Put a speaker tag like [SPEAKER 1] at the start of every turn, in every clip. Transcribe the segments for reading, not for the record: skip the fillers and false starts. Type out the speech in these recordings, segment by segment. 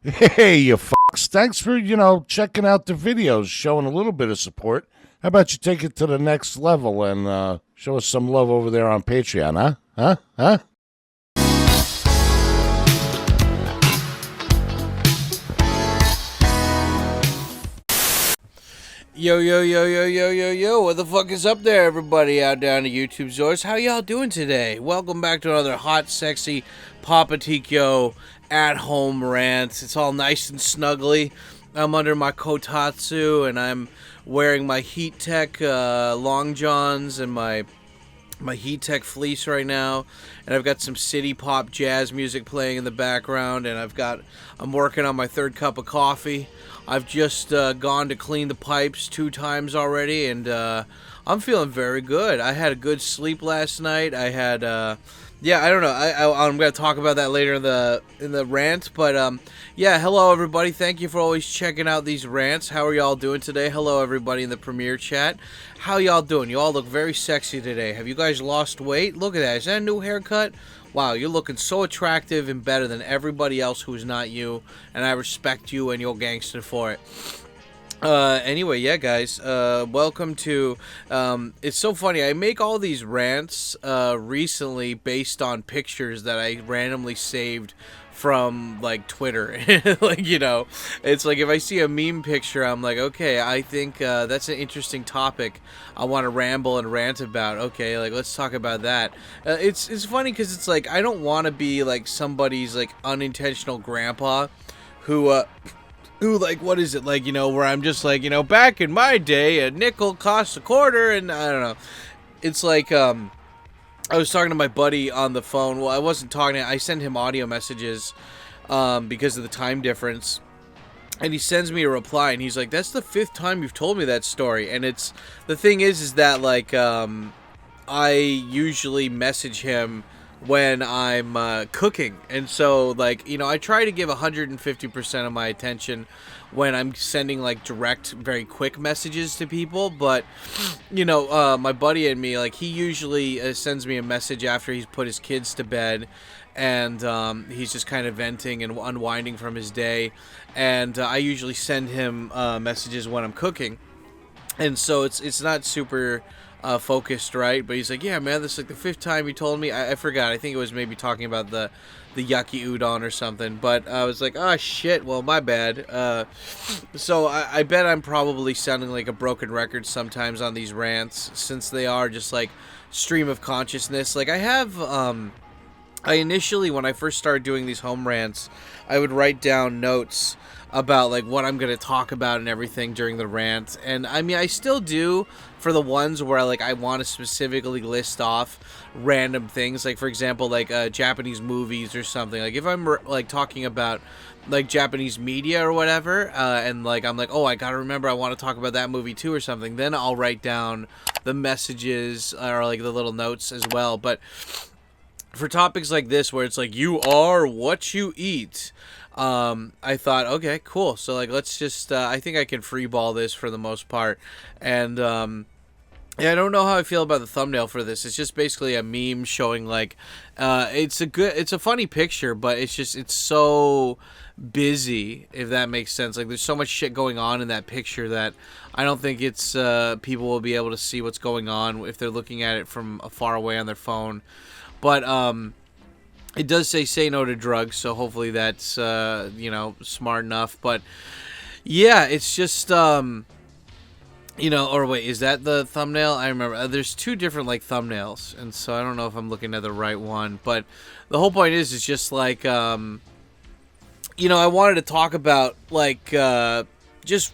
[SPEAKER 1] Hey, you fucks. Thanks for, checking out the videos, showing a little bit of support. How about you take it to the next level and show us some love over there on Patreon, huh? Huh?
[SPEAKER 2] Yo, yo, yo, yo, yo, yo, yo, what the fuck is up there, everybody out down to YouTube Zors? How y'all doing today? Welcome back to another hot, sexy Papatikyo at home rant. It's all nice and snuggly. I'm under my kotatsu, and I'm wearing my Heat Tech long johns and my Heat Tech fleece right now, and I've got some city pop jazz music playing in the background, and I'm working on my third cup of coffee. I've just gone to clean the pipes 2 times already, and I'm feeling very good. I had a good sleep last night. I had I don't know. I'm gonna talk about that later in the rant, but yeah. Hello everybody. Thank you for always checking out these rants. How are y'all doing today? Hello everybody in the premiere chat. How y'all doing? You all look very sexy today. Have you guys lost weight? Look at that. Is that a new haircut? Wow, you're looking so attractive and better than everybody else who's not you, and I respect you and your gangster for it. Anyway, yeah, guys, welcome to, it's so funny, I make all these rants, recently based on pictures that I randomly saved from, like, Twitter. Like, it's like if I see a meme picture, I'm like, okay, I think, that's an interesting topic I want to ramble and rant about. Okay, like, let's talk about that. It's funny because it's like, I don't want to be, like, somebody's, like, unintentional grandpa who, like, what is it, like, where I'm just like, back in my day, a nickel cost a quarter, and I don't know. It's like, I was talking to my buddy on the phone. Well, I wasn't talking to him. I send him audio messages, because of the time difference. And he sends me a reply, and he's like, that's the 5th time you've told me that story. And the thing is that, like, I usually message him when I'm cooking, and so, like, I try to give 150% of my attention when I'm sending, like, direct, very quick messages to people. But my buddy and me, like, he usually sends me a message after he's put his kids to bed, and he's just kind of venting and unwinding from his day, and I usually send him messages when I'm cooking, and so it's not super focused, right? But he's like, yeah, man, this is like the 5th time you told me. I forgot. I think it was maybe talking about the yucky udon or something. But I was like, oh shit, well, my bad. So I bet I'm probably sounding like a broken record sometimes on these rants, since they are just like stream of consciousness. Like, I initially, when I first started doing these home rants, I would write down notes about, like, what I'm going to talk about and everything during the rant. And I mean, I still do for the ones where, like, I want to specifically list off random things. Like, for example, like, Japanese movies or something. Like, if I'm, like, talking about, like, Japanese media or whatever, and, like, I'm like, oh, I gotta remember I want to talk about that movie too or something, then I'll write down the messages or, like, the little notes as well. But for topics like this, where it's like, you are what you eat, I thought, okay, cool. So, like, let's just, I think I can freeball this for the most part. And, yeah, I don't know how I feel about the thumbnail for this. It's just basically a meme showing, like, it's a funny picture, but it's so busy, if that makes sense. Like, there's so much shit going on in that picture that I don't think it's, people will be able to see what's going on if they're looking at it from far away on their phone. But, it does say no to drugs, so hopefully that's, smart enough. But, yeah, it's just, or wait, is that the thumbnail? I remember, there's 2 different, like, thumbnails, and so I don't know if I'm looking at the right one. But the whole point is, it's just, like, I wanted to talk about, like, just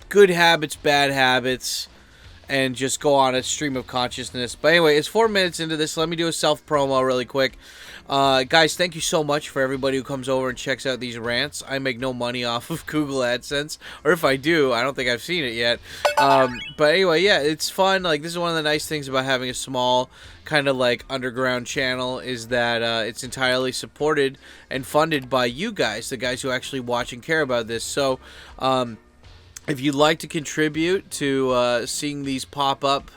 [SPEAKER 2] good habits, bad habits, and just go on a stream of consciousness. But anyway, it's 4 minutes into this. Let me do a self-promo really quick. Guys, thank you so much for everybody who comes over and checks out these rants. I make no money off of Google AdSense, or if I do, I don't think I've seen it yet. But anyway, yeah, it's fun. Like, this is one of the nice things about having a small, kind of like underground channel, is that it's entirely supported and funded by you guys, the guys who actually watch and care about this. So, if you'd like to contribute to seeing these pop up,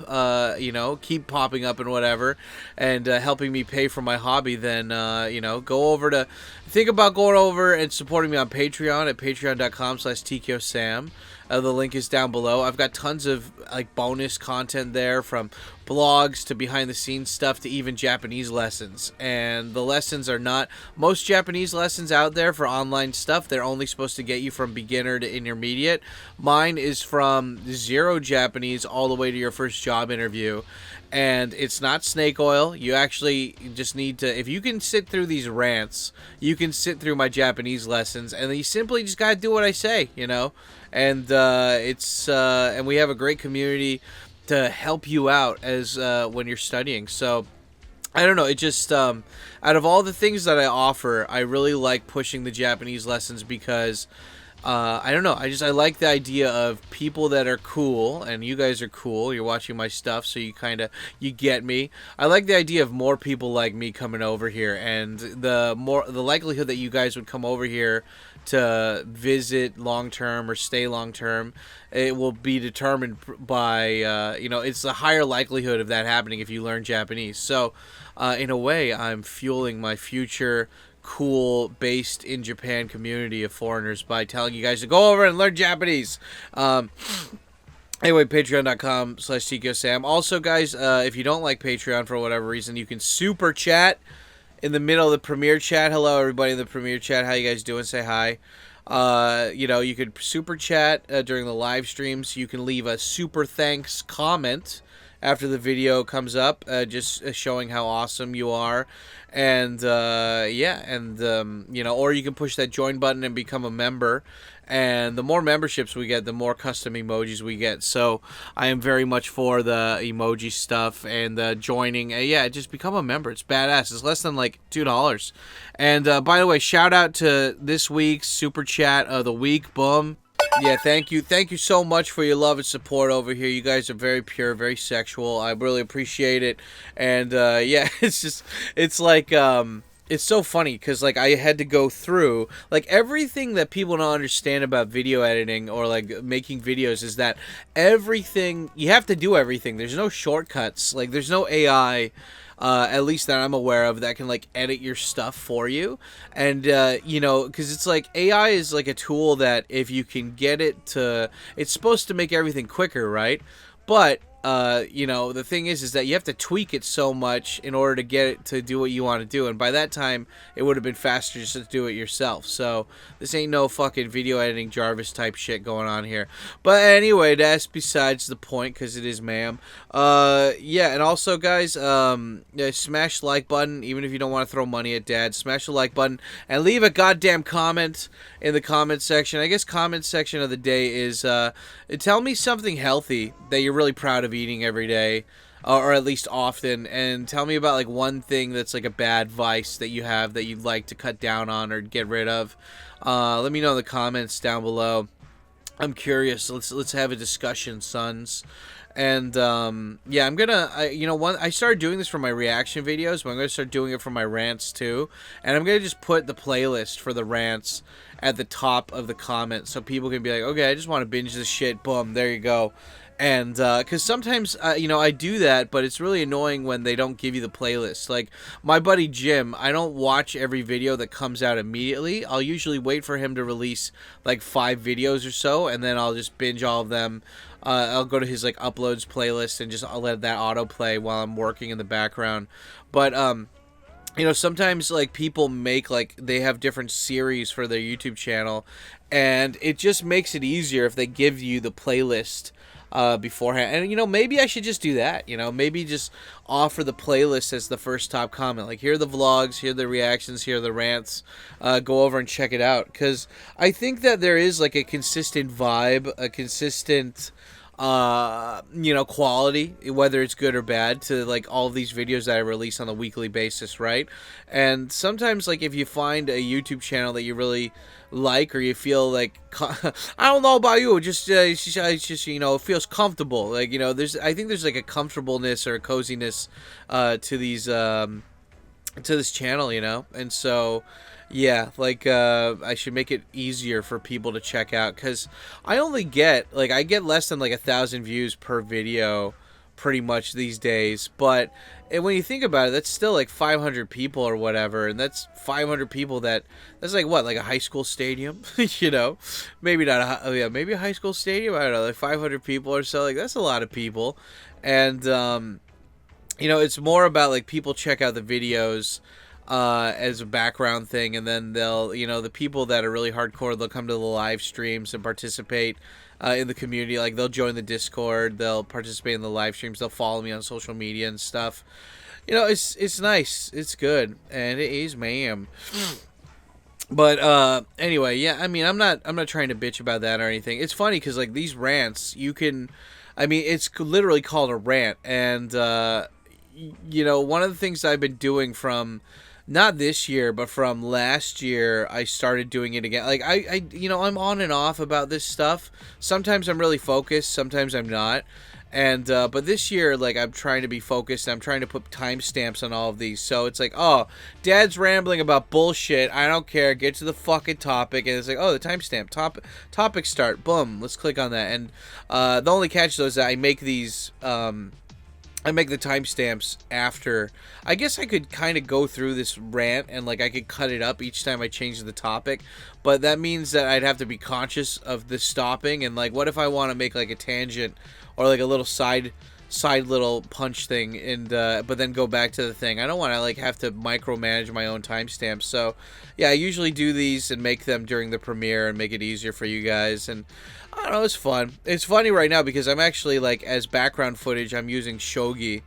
[SPEAKER 2] keep popping up and whatever, and helping me pay for my hobby, then, go over to, think about going over and supporting me on Patreon at patreon.com/TKOSam. The link is down below. I've got tons of like bonus content there, from blogs to behind the scenes stuff to even Japanese lessons. And the lessons are not, most Japanese lessons out there for online stuff, they're only supposed to get you from beginner to intermediate. Mine is from 0 Japanese all the way to your first job interview. And it's not snake oil. You actually just need to, if you can sit through these rants, you can sit through my Japanese lessons, and then you simply just gotta do what I say, And and we have a great community to help you out as when you're studying. So I don't know, it just out of all the things that I offer, I really like pushing the Japanese lessons because I don't know, I like the idea of people that are cool, and you guys are cool. You're watching my stuff, so you get me. I like the idea of more people like me coming over here, and the likelihood that you guys would come over here to visit long term or stay long term, it will be determined by it's a higher likelihood of that happening if you learn Japanese. So in a way, I'm fueling my future cool based in Japan community of foreigners by telling you guys to go over and learn Japanese. Anyway, patreon.com/TKOSam. Also, guys, if you don't like Patreon for whatever reason, you can super chat in the middle of the premiere chat. Hello, everybody in the premiere chat. How you guys doing? Say hi. You could super chat during the live streams. You can leave a super thanks comment after the video comes up, just showing how awesome you are. And, or you can push that join button and become a member. And the more memberships we get, the more custom emojis we get. So I am very much for the emoji stuff and joining. Just become a member. It's badass. It's less than like $2. And by the way, shout out to this week's Super Chat of the week. Boom. Yeah, thank you so much for your love and support over here. You guys are very pure, very sexual. I really appreciate it. And it's like it's so funny because like I had to go through like everything that people don't understand about video editing or like making videos is that everything, you have to do everything. There's no shortcuts. Like there's no AI at least that I'm aware of, that can like edit your stuff for you. And because it's like AI is like a tool that if you can get it to, it's supposed to make everything quicker, right? But the thing is that you have to tweak it so much in order to get it to do what you want to do. And by that time, it would have been faster just to do it yourself. So this ain't no fucking video editing Jarvis type shit going on here. But anyway, that's besides the point, because it is, ma'am. And also, guys, smash the like button, even if you don't want to throw money at Dad. Smash the like button and leave a goddamn comment in the comment section. I guess comment section of the day is tell me something healthy that you're really proud of eating every day, or at least often, and tell me about like one thing that's like a bad vice that you have that you'd like to cut down on or get rid of. Let me know in the comments down below. I'm curious. Let's have a discussion, sons. And I'm gonna I started doing this for my reaction videos, but I'm gonna start doing it for my rants too. And I'm gonna just put the playlist for the rants at the top of the comments so people can be like, okay, I just want to binge this shit. Boom, there you go. And because sometimes I do that, but it's really annoying when they don't give you the playlist. Like my buddy Jim, I don't watch every video that comes out immediately. I'll usually wait for him to release like 5 videos or so, and then I'll just binge all of them. I'll go to his like uploads playlist and I'll let that autoplay while I'm working in the background. But sometimes like people make like they have different series for their YouTube channel, and it just makes it easier if they give you the playlist beforehand. And maybe I should just do that. Maybe just offer the playlist as the first top comment, like here are the vlogs, here are the reactions, here are the rants, go over and check it out, because I think that there is like a consistent vibe, a consistent quality, whether it's good or bad, to like all of these videos that I release on a weekly basis, right? And sometimes like if you find a YouTube channel that you really like, or you feel like I don't know about you, just it feels comfortable, like I think there's like a comfortableness or a coziness to these to this channel, and so Yeah, like I should make it easier for people to check out, because I only get like I get less than like 1,000 views per video pretty much these days. But when you think about it, that's still like 500 people or whatever, and that's 500 people that's like what, like a high school stadium. You know, maybe not yeah, maybe a high school stadium, I don't know, like 500 people or so. Like that's a lot of people. And you know, it's more about like people check out the videos as a background thing, and then they'll, you know, the people that are really hardcore, they'll come to the live streams and participate in the community. Like they'll join the Discord, they'll participate in the live streams, they'll follow me on social media and stuff. You know, it's nice, it's good, and it is, ma'am. But anyway, yeah, I mean, I'm not trying to bitch about that or anything. It's funny because like these rants, you can, I mean, it's literally called a rant, and you know, one of the things I've been doing from not this year, but from last year, I started doing it again. Like you know, I'm on and off about this stuff. Sometimes I'm really focused, sometimes I'm not. And but this year, like, I'm trying to be focused. I'm trying to put timestamps on all of these. So it's like, oh, Dad's rambling about bullshit. I don't care. Get to the fucking topic. And it's like, oh, the timestamp. Topic start. Boom. Let's click on that. And the only catch, though, is that I make these... I make the timestamps after. I guess I could kind of go through this rant and like I could cut it up each time I change the topic, but that means that I'd have to be conscious of the stopping. And like, what if I want to make like a tangent or like a little side little punch thing, and but then go back to the thing? I don't want to like have to micromanage my own timestamps. So yeah, I usually do these and make them during the premiere and make it easier for you guys. And I don't know, it's fun. It's funny right now because I'm actually, like, as background footage, I'm using shogi,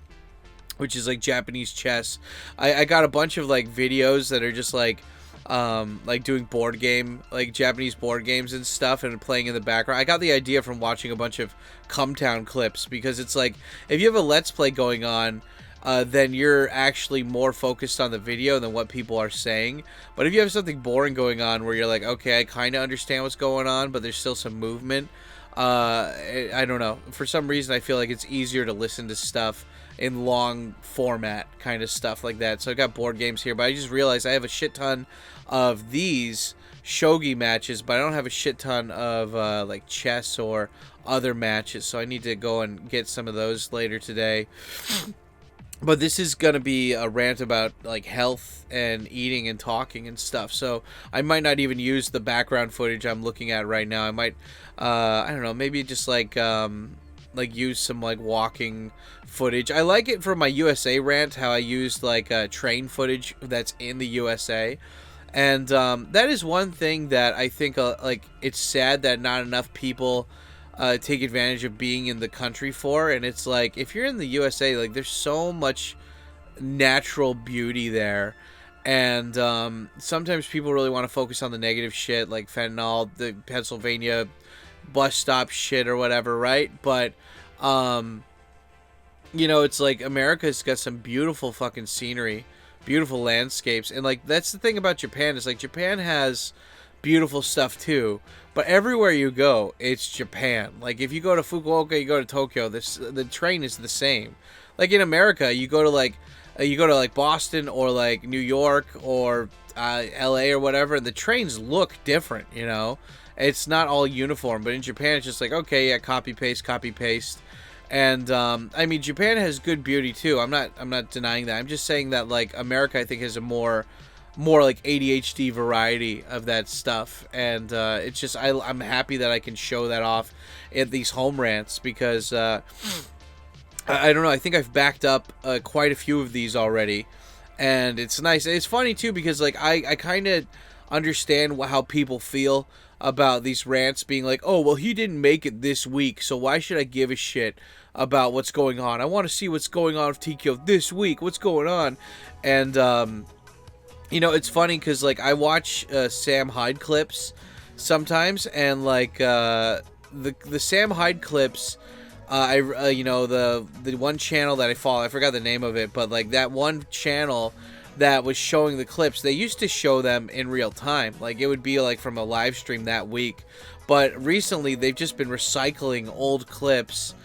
[SPEAKER 2] which is, like, Japanese chess. I got a bunch of, like, videos that are just, like doing board game, like, Japanese board games and stuff, and playing in the background. I got the idea from watching a bunch of Cumtown clips, because it's, like, if you have a Let's Play going on, then you're actually more focused on the video than what people are saying. But if you have something boring going on where you're like, okay, I kind of understand what's going on, but there's still some movement, I don't know. For some reason, I feel like it's easier to listen to stuff in long format kind of stuff like that. So I got board games here, but I just realized I have a shit ton of these shogi matches, but I don't have a shit ton of like chess or other matches. So I need to go and get some of those later today. But this is going to be a rant about, like, health and eating and talking and stuff. So I might not even use the background footage I'm looking at right now. I might, I don't know, maybe just, like use some, like, walking footage. I like it for my USA rant, how I used, like, train footage that's in the USA. And that is one thing that I think, like, it's sad that not enough people... take advantage of being in the country for. And it's like, if you're in the USA, like, there's so much natural beauty there, and sometimes people really want to focus on the negative shit, like fentanyl, the Pennsylvania bus stop shit or whatever, right? But you know, it's like America's got some beautiful fucking scenery, beautiful landscapes, and like that's the thing about Japan, is like Japan has beautiful stuff too, but everywhere you go, it's Japan. Like, if you go to Fukuoka, you go to Tokyo, the train is the same. Like, in America, you go to like Boston or like New York or LA or whatever, and the trains look different, you know? It's not all uniform. But in Japan, it's just like, okay, yeah, copy paste. And I mean, Japan has good beauty too. I'm not denying that. I'm just saying that, like, America, I think, has a more like ADHD variety of that stuff, and it's just I'm happy that I can show that off at these home rants, because I don't know, I think I've backed up quite a few of these already, and it's nice. It's funny too, because like I kind of understand how people feel about these rants being like, oh, well, he didn't make it this week, so why should I give a shit about what's going on? I want to see what's going on with TKO this week. What's going on? And you know, it's funny because, like, I watch Sam Hyde clips sometimes, and, like, the Sam Hyde clips, you know, the one channel that I follow, I forgot the name of it, but, like, that one channel that was showing the clips, they used to show them in real time. Like, it would be, like, from a live stream that week. But recently, they've just been recycling old clips,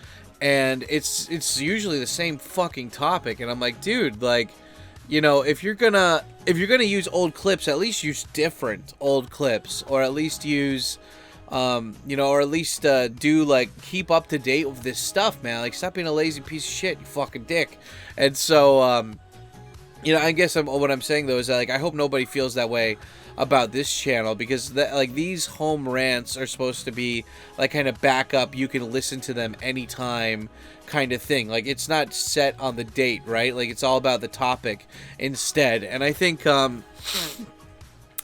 [SPEAKER 2] and it's usually the same fucking topic, and I'm like, dude, like... you know, if you're gonna use old clips, at least use different old clips, or at least use, you know, or at least do like keep up to date with this stuff, man. Like, stop being a lazy piece of shit, you fucking dick. And so, you know, I guess what I'm saying though is that, like, I hope nobody feels that way about this channel, because like these home rants are supposed to be like kind of backup, you can listen to them anytime kind of thing. Like, it's not set on the date, right? Like, it's all about the topic instead. And I think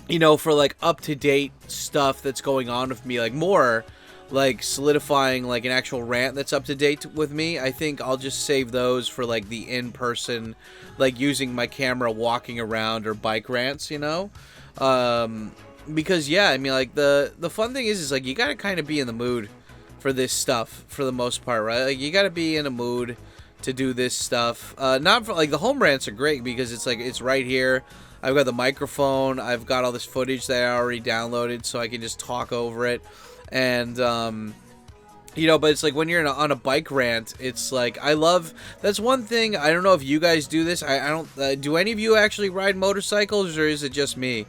[SPEAKER 2] you know, for like up to date stuff that's going on with me, like more like solidifying like an actual rant that's up to date with me, I think I'll just save those for like the in-person, like using my camera walking around or bike rants, you know. Because yeah, I mean, like the fun thing is like you gotta kind of be in the mood for this stuff for the most part, right? Like, you gotta be in a mood to do this stuff. Not for like the home rants are great because it's like it's right here. I've got the microphone. I've got all this footage that I already downloaded, so I can just talk over it. And you know, but it's like when you're on a bike rant, it's like I love. That's one thing. I don't know if you guys do this. I don't. Do any of you actually ride motorcycles, or is it just me?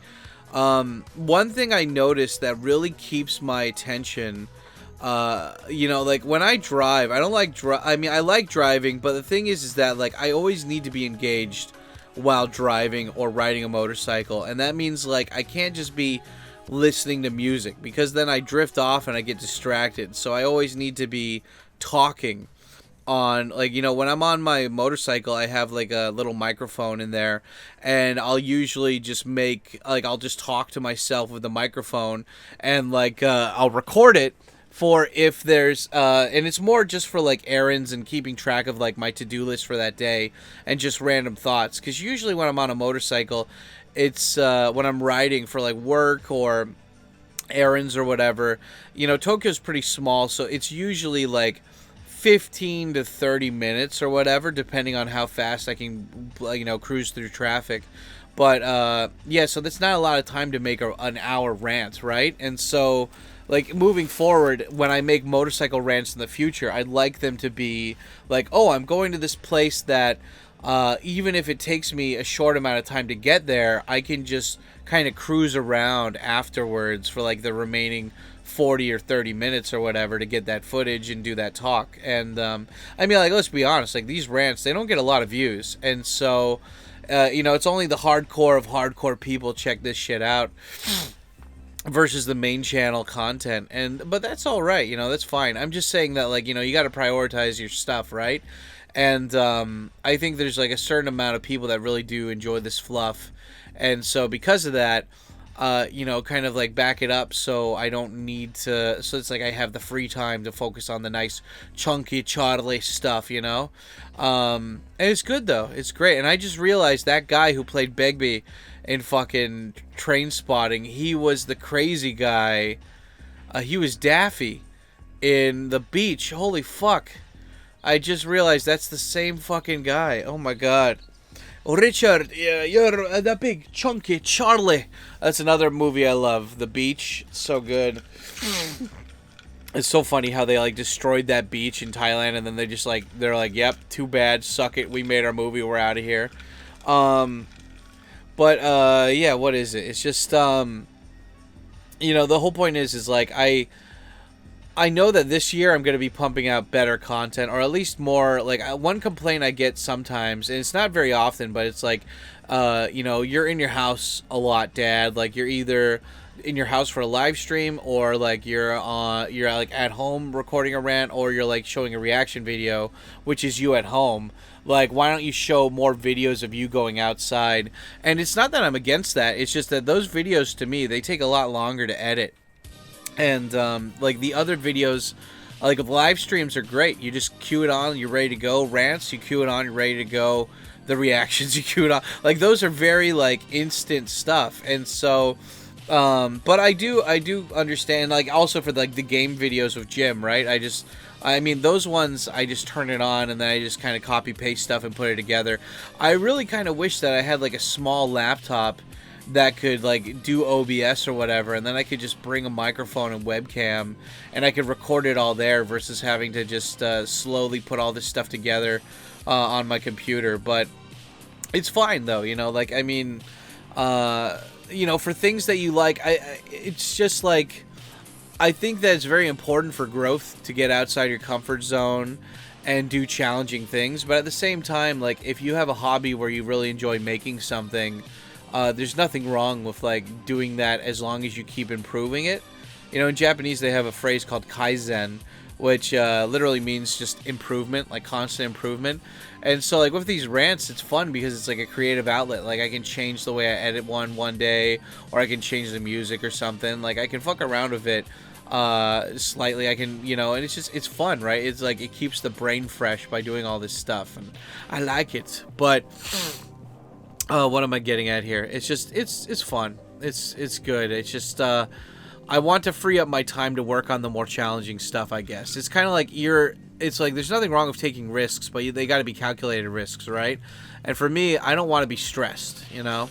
[SPEAKER 2] One thing I noticed that really keeps my attention, you know, like when I drive, I don't like I mean, I like driving, but the thing is that like I always need to be engaged while driving or riding a motorcycle, and that means like I can't just be listening to music, because then I drift off and I get distracted. So I always need to be talking on, like, you know, when I'm on my motorcycle, I have like a little microphone in there, and I'll usually just make like I'll just talk to myself with the microphone, and like I'll record it for if there's and it's more just for like errands and keeping track of like my to-do list for that day and just random thoughts, because usually when I'm on a motorcycle, it's when I'm riding for like work or errands or whatever. You know, Tokyo's pretty small, so it's usually like 15 to 30 minutes or whatever, depending on how fast I can, you know, cruise through traffic. But yeah, so that's not a lot of time to make an hour rant, right? And so, like, moving forward, when I make motorcycle rants in the future, I'd like them to be like, oh, I'm going to this place that even if it takes me a short amount of time to get there, I can just kind of cruise around afterwards for like the remaining 40 or 30 minutes or whatever to get that footage and do that talk. And I mean, like, let's be honest, like, these rants, they don't get a lot of views, and so you know, it's only the hardcore of hardcore people check this shit out versus the main channel content. But that's all right, you know, that's fine. I'm just saying that, like, you know, you got to prioritize your stuff, right? And I think there's like a certain amount of people that really do enjoy this fluff, and so because of that, you know, kind of like back it up so I don't need to, so it's like I have the free time to focus on the nice chunky Charlie stuff, you know. And it's good though, it's great. And I just realized that guy who played Begbie in fucking Train Spotting, he was the crazy guy. He was Daffy in The Beach. Holy fuck, I just realized that's the same fucking guy. Oh my god. Richard, you're the big chunky Charlie. That's another movie I love, The Beach. So good. It's so funny how they like destroyed that beach in Thailand, and then they just like, they're like, yep, too bad, suck it, we made our movie, we're out of here. But yeah, what is it? It's just you know, the whole point is like I know that this year I'm going to be pumping out better content, or at least more. Like, one complaint I get sometimes, and it's not very often, but it's like, you know, you're in your house a lot, Dad. Like, you're either in your house for a live stream, or like you're like at home recording a rant, or you're like showing a reaction video, which is you at home. Like, why don't you show more videos of you going outside? And it's not that I'm against that. It's just that those videos, to me, they take a lot longer to edit. And like the other videos, like live streams are great. You just cue it on, you're ready to go. Rants, you cue it on, you're ready to go. The reactions, you cue it on. Like, those are very like instant stuff. And so, but I do understand, like, also for like the game videos with Jim, right? I mean, those ones, I just turn it on and then I just kind of copy paste stuff and put it together. I really kind of wish that I had like a small laptop that could like do OBS or whatever, and then I could just bring a microphone and webcam and I could record it all there versus having to just slowly put all this stuff together on my computer. But it's fine though, you know, like, I mean, you know, for things that you like, it's just like, I think that it's very important for growth to get outside your comfort zone and do challenging things. But at the same time, like, if you have a hobby where you really enjoy making something, there's nothing wrong with, like, doing that as long as you keep improving it. You know, in Japanese, they have a phrase called kaizen, which literally means just improvement, like constant improvement. And so, like, with these rants, it's fun because it's like a creative outlet. Like, I can change the way I edit one day, or I can change the music or something. Like, I can fuck around with it slightly. I can, you know, and it's fun, right? It's like, it keeps the brain fresh by doing all this stuff, and I like it. But what am I getting at here? It's just, it's fun. It's good. It's just, I want to free up my time to work on the more challenging stuff, I guess. It's kind of like it's like there's nothing wrong with taking risks, but they got to be calculated risks, right? And for me, I don't want to be stressed, you know?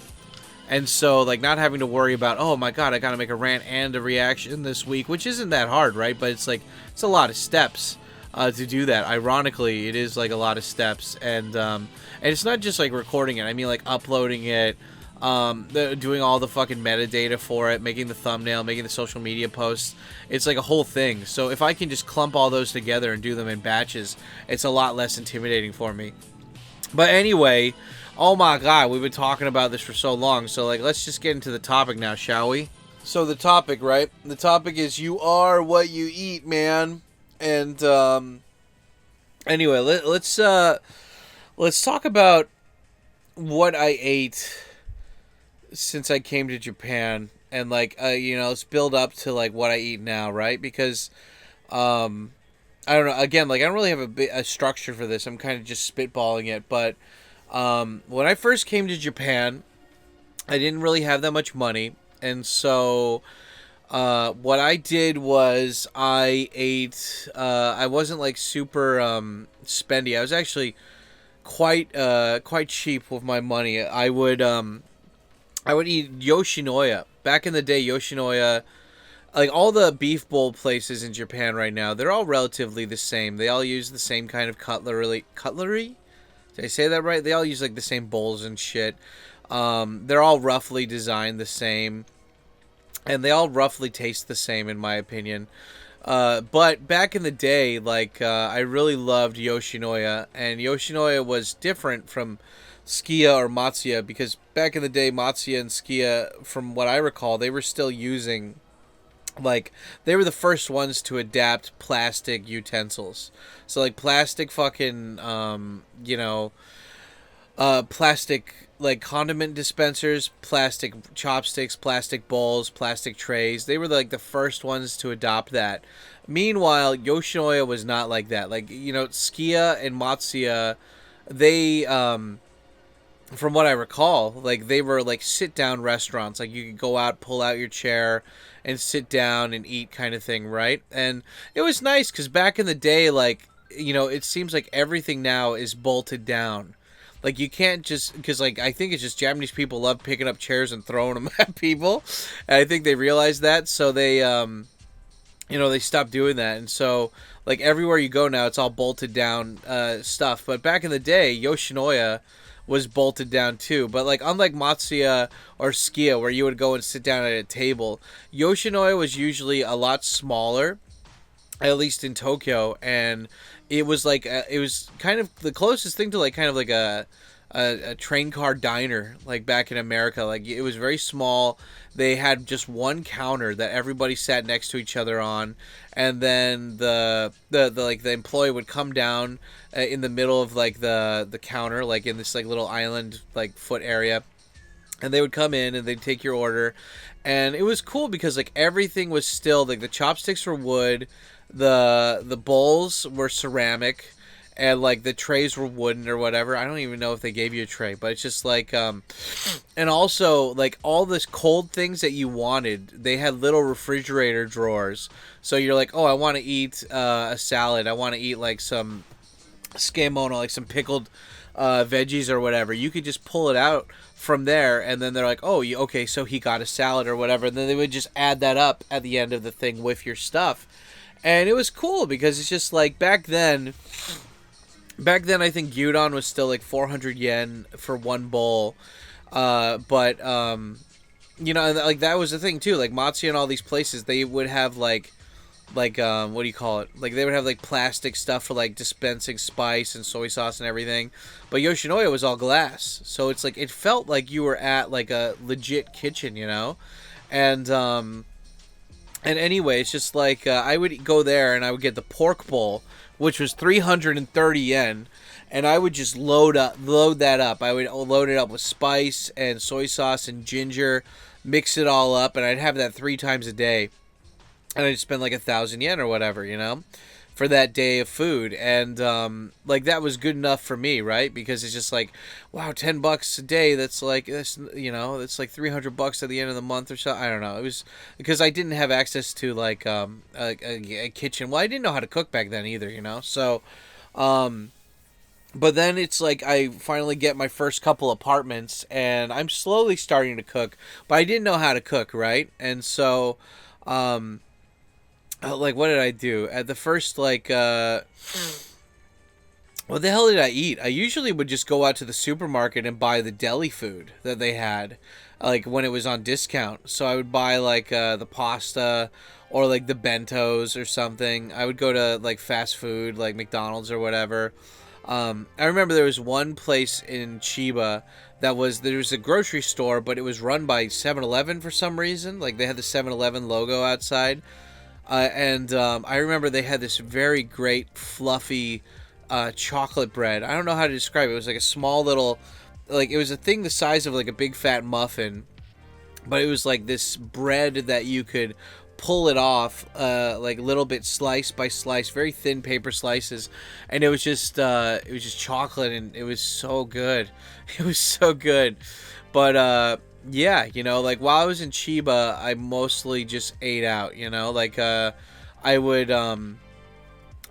[SPEAKER 2] And so, like, not having to worry about, oh my god, I got to make a rant and a reaction this week, which isn't that hard, right? But it's like, it's a lot of steps to do that. Ironically, it is like a lot of steps. And it's not just like recording it. I mean, like, uploading it, doing all the fucking metadata for it, making the thumbnail, making the social media posts. It's like a whole thing. So if I can just clump all those together and do them in batches, it's a lot less intimidating for me. But anyway, oh my god, we've been talking about this for so long. So, like, let's just get into the topic now, shall we? So the topic, right? The topic is you are what you eat, man. And anyway, let's talk about what I ate since I came to Japan, and like, you know, let's build up to like what I eat now, right? Because I don't know, again, like, I don't really have a structure for this. I'm kind of just spitballing it. But when I first came to Japan, I didn't really have that much money, and so what I did was I ate, I wasn't like super spendy. I was actually quite cheap with my money. I would eat Yoshi Noya. Back in the day, Yoshi Noya, like, all the beef bowl places in Japan right now, they're all relatively the same. They all use the same kind of cutlery? Did I say that right? They all use, like, the same bowls and shit. They're all roughly designed the same, and they all roughly taste the same, in my opinion. But back in the day, like, I really loved Yoshinoya, and Yoshinoya was different from Skia or Matsuya, because back in the day, Matsuya and Skia, from what I recall, they were still using, like, they were the first ones to adapt plastic utensils. So, like, plastic fucking, you know, plastic, like, condiment dispensers, plastic chopsticks, plastic bowls, plastic trays. They were, like, the first ones to adopt that. Meanwhile, Yoshinoya was not like that. Like, you know, Skia and Matsuya, they, from what I recall, like, they were, like, sit-down restaurants. Like, you could go out, pull out your chair, and sit down and eat kind of thing, right? And it was nice, because back in the day, like, you know, it seems like everything now is bolted down. Like, you can't just, because, like, I think it's just Japanese people love picking up chairs and throwing them at people. And I think they realized that, so they, you know, they stopped doing that. And so, like, everywhere you go now, it's all bolted down stuff. But back in the day, Yoshinoya was bolted down too. But, like, unlike Matsuya or Skia, where you would go and sit down at a table, Yoshinoya was usually a lot smaller, at least in Tokyo, and it was like it was kind of the closest thing to, like, kind of like a train car diner, like, back in America. Like, it was very small. They had just one counter that everybody sat next to each other on, and then the like, the employee would come down in the middle of, like, the counter, like, in this, like, little island, like, foot area, and they would come in and they'd take your order. And it was cool because, like, everything was still, like, the chopsticks were wood, the bowls were ceramic, and, like, the trays were wooden or whatever. I don't even know if they gave you a tray, but it's just like, and also, like, all this cold things that you wanted, they had little refrigerator drawers. So you're like, oh, I want to eat a salad. I want to eat, like, some scamono, like some pickled veggies or whatever. You could just pull it out from there, and then they're like, oh, okay, so he got a salad or whatever. And then they would just add that up at the end of the thing with your stuff. And it was cool because it's just like, back then, back then I think gyudon was still like 400 yen for one bowl. But you know, like that was the thing too. Like Matsuya and all these places, they would have like what do you call it? Like they would have like plastic stuff for like dispensing spice and soy sauce and everything. But Yoshinoya was all glass, so it's like it felt like you were at like a legit kitchen, you know. And anyway, it's just like I would go there and I would get the pork bowl, which was 330 yen, and I would just load that up. I would load it up with spice and soy sauce and ginger, mix it all up, and I'd have that 3 times a day. And I'd spend like 1,000 yen or whatever, you know, for that day of food. And like that was good enough for me, right? Because it's just like, wow, $10 a day. That's like, you know, that's like $300 at the end of the month or so. I don't know. It was because I didn't have access to like a kitchen. Well, I didn't know how to cook back then either, you know. So, but then it's like I finally get my first couple apartments and I'm slowly starting to cook, but I didn't know how to cook, right? And so, like, what did I do? At the first, like, what the hell did I eat? I usually would just go out to the supermarket and buy the deli food that they had, like, when it was on discount. So I would buy, like, the pasta or, like, the bentos or something. I would go to, like, fast food, like McDonald's or whatever. I remember there was one place in Chiba there was a grocery store, but it was run by 7-Eleven for some reason. Like, they had the 7-Eleven logo outside. And I remember they had this very great, fluffy chocolate bread. I don't know how to describe it. It was like a small little, like, it was a thing the size of like a big fat muffin. But it was like this bread that you could pull it off, like little bit slice by slice, very thin paper slices. And it was just chocolate, and it was so good. It was so good. But, yeah, you know, like while I was in Chiba, I mostly just ate out, you know, like, I would, I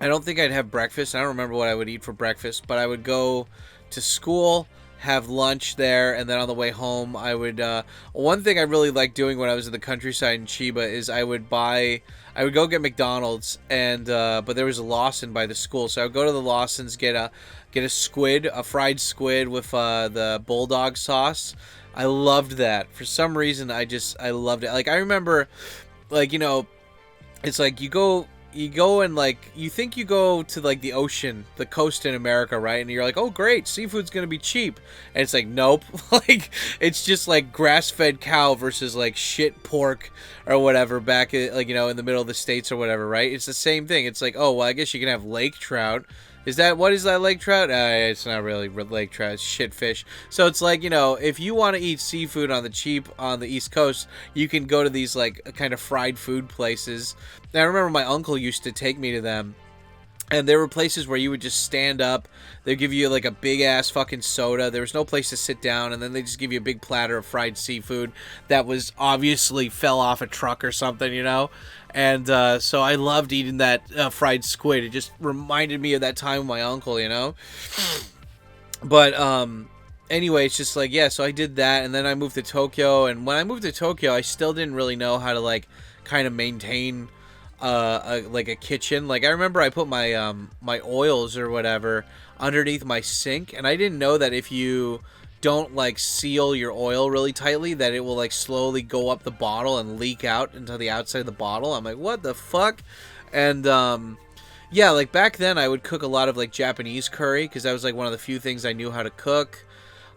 [SPEAKER 2] don't think I'd have breakfast. I don't remember what I would eat for breakfast, but I would go to school, have lunch there, and then on the way home, I would, one thing I really liked doing when I was in the countryside in Chiba is I would go get McDonald's, and, but there was a Lawson by the school, so I would go to the Lawson's, get a squid, a fried squid with, the bulldog sauce. I loved that. For some reason, I loved it. Like, I remember, like, you know, it's like you go and, like, you think you go to, like, the ocean, the coast in America, right? And you're like, oh, great, seafood's gonna be cheap. And it's like, nope. Like, it's just, like, grass-fed cow versus, like, shit pork or whatever back, like, you know, in the middle of the States or whatever, right? It's the same thing. It's like, oh, well, I guess you can have lake trout. What is that, lake trout? It's not really lake trout, it's shit fish. So it's like, you know, if you want to eat seafood on the cheap on the East Coast, you can go to these, like, kind of fried food places. And I remember my uncle used to take me to them. And there were places where you would just stand up. They'd give you, like, a big-ass fucking soda. There was no place to sit down. And then they just give you a big platter of fried seafood that was obviously fell off a truck or something, you know? And so I loved eating that fried squid. It just reminded me of that time with my uncle, you know? But anyway, it's just like, yeah, so I did that. And then I moved to Tokyo. And when I moved to Tokyo, I still didn't really know how to, like, kind of maintain a kitchen. Like, I remember I put my my oils or whatever underneath my sink, and I didn't know that if you don't, like, seal your oil really tightly, that it will, like, slowly go up the bottle and leak out into the outside of the bottle. I'm like, what the fuck? And yeah, like, back then I would cook a lot of, like, Japanese curry, because that was, like, one of the few things I knew how to cook.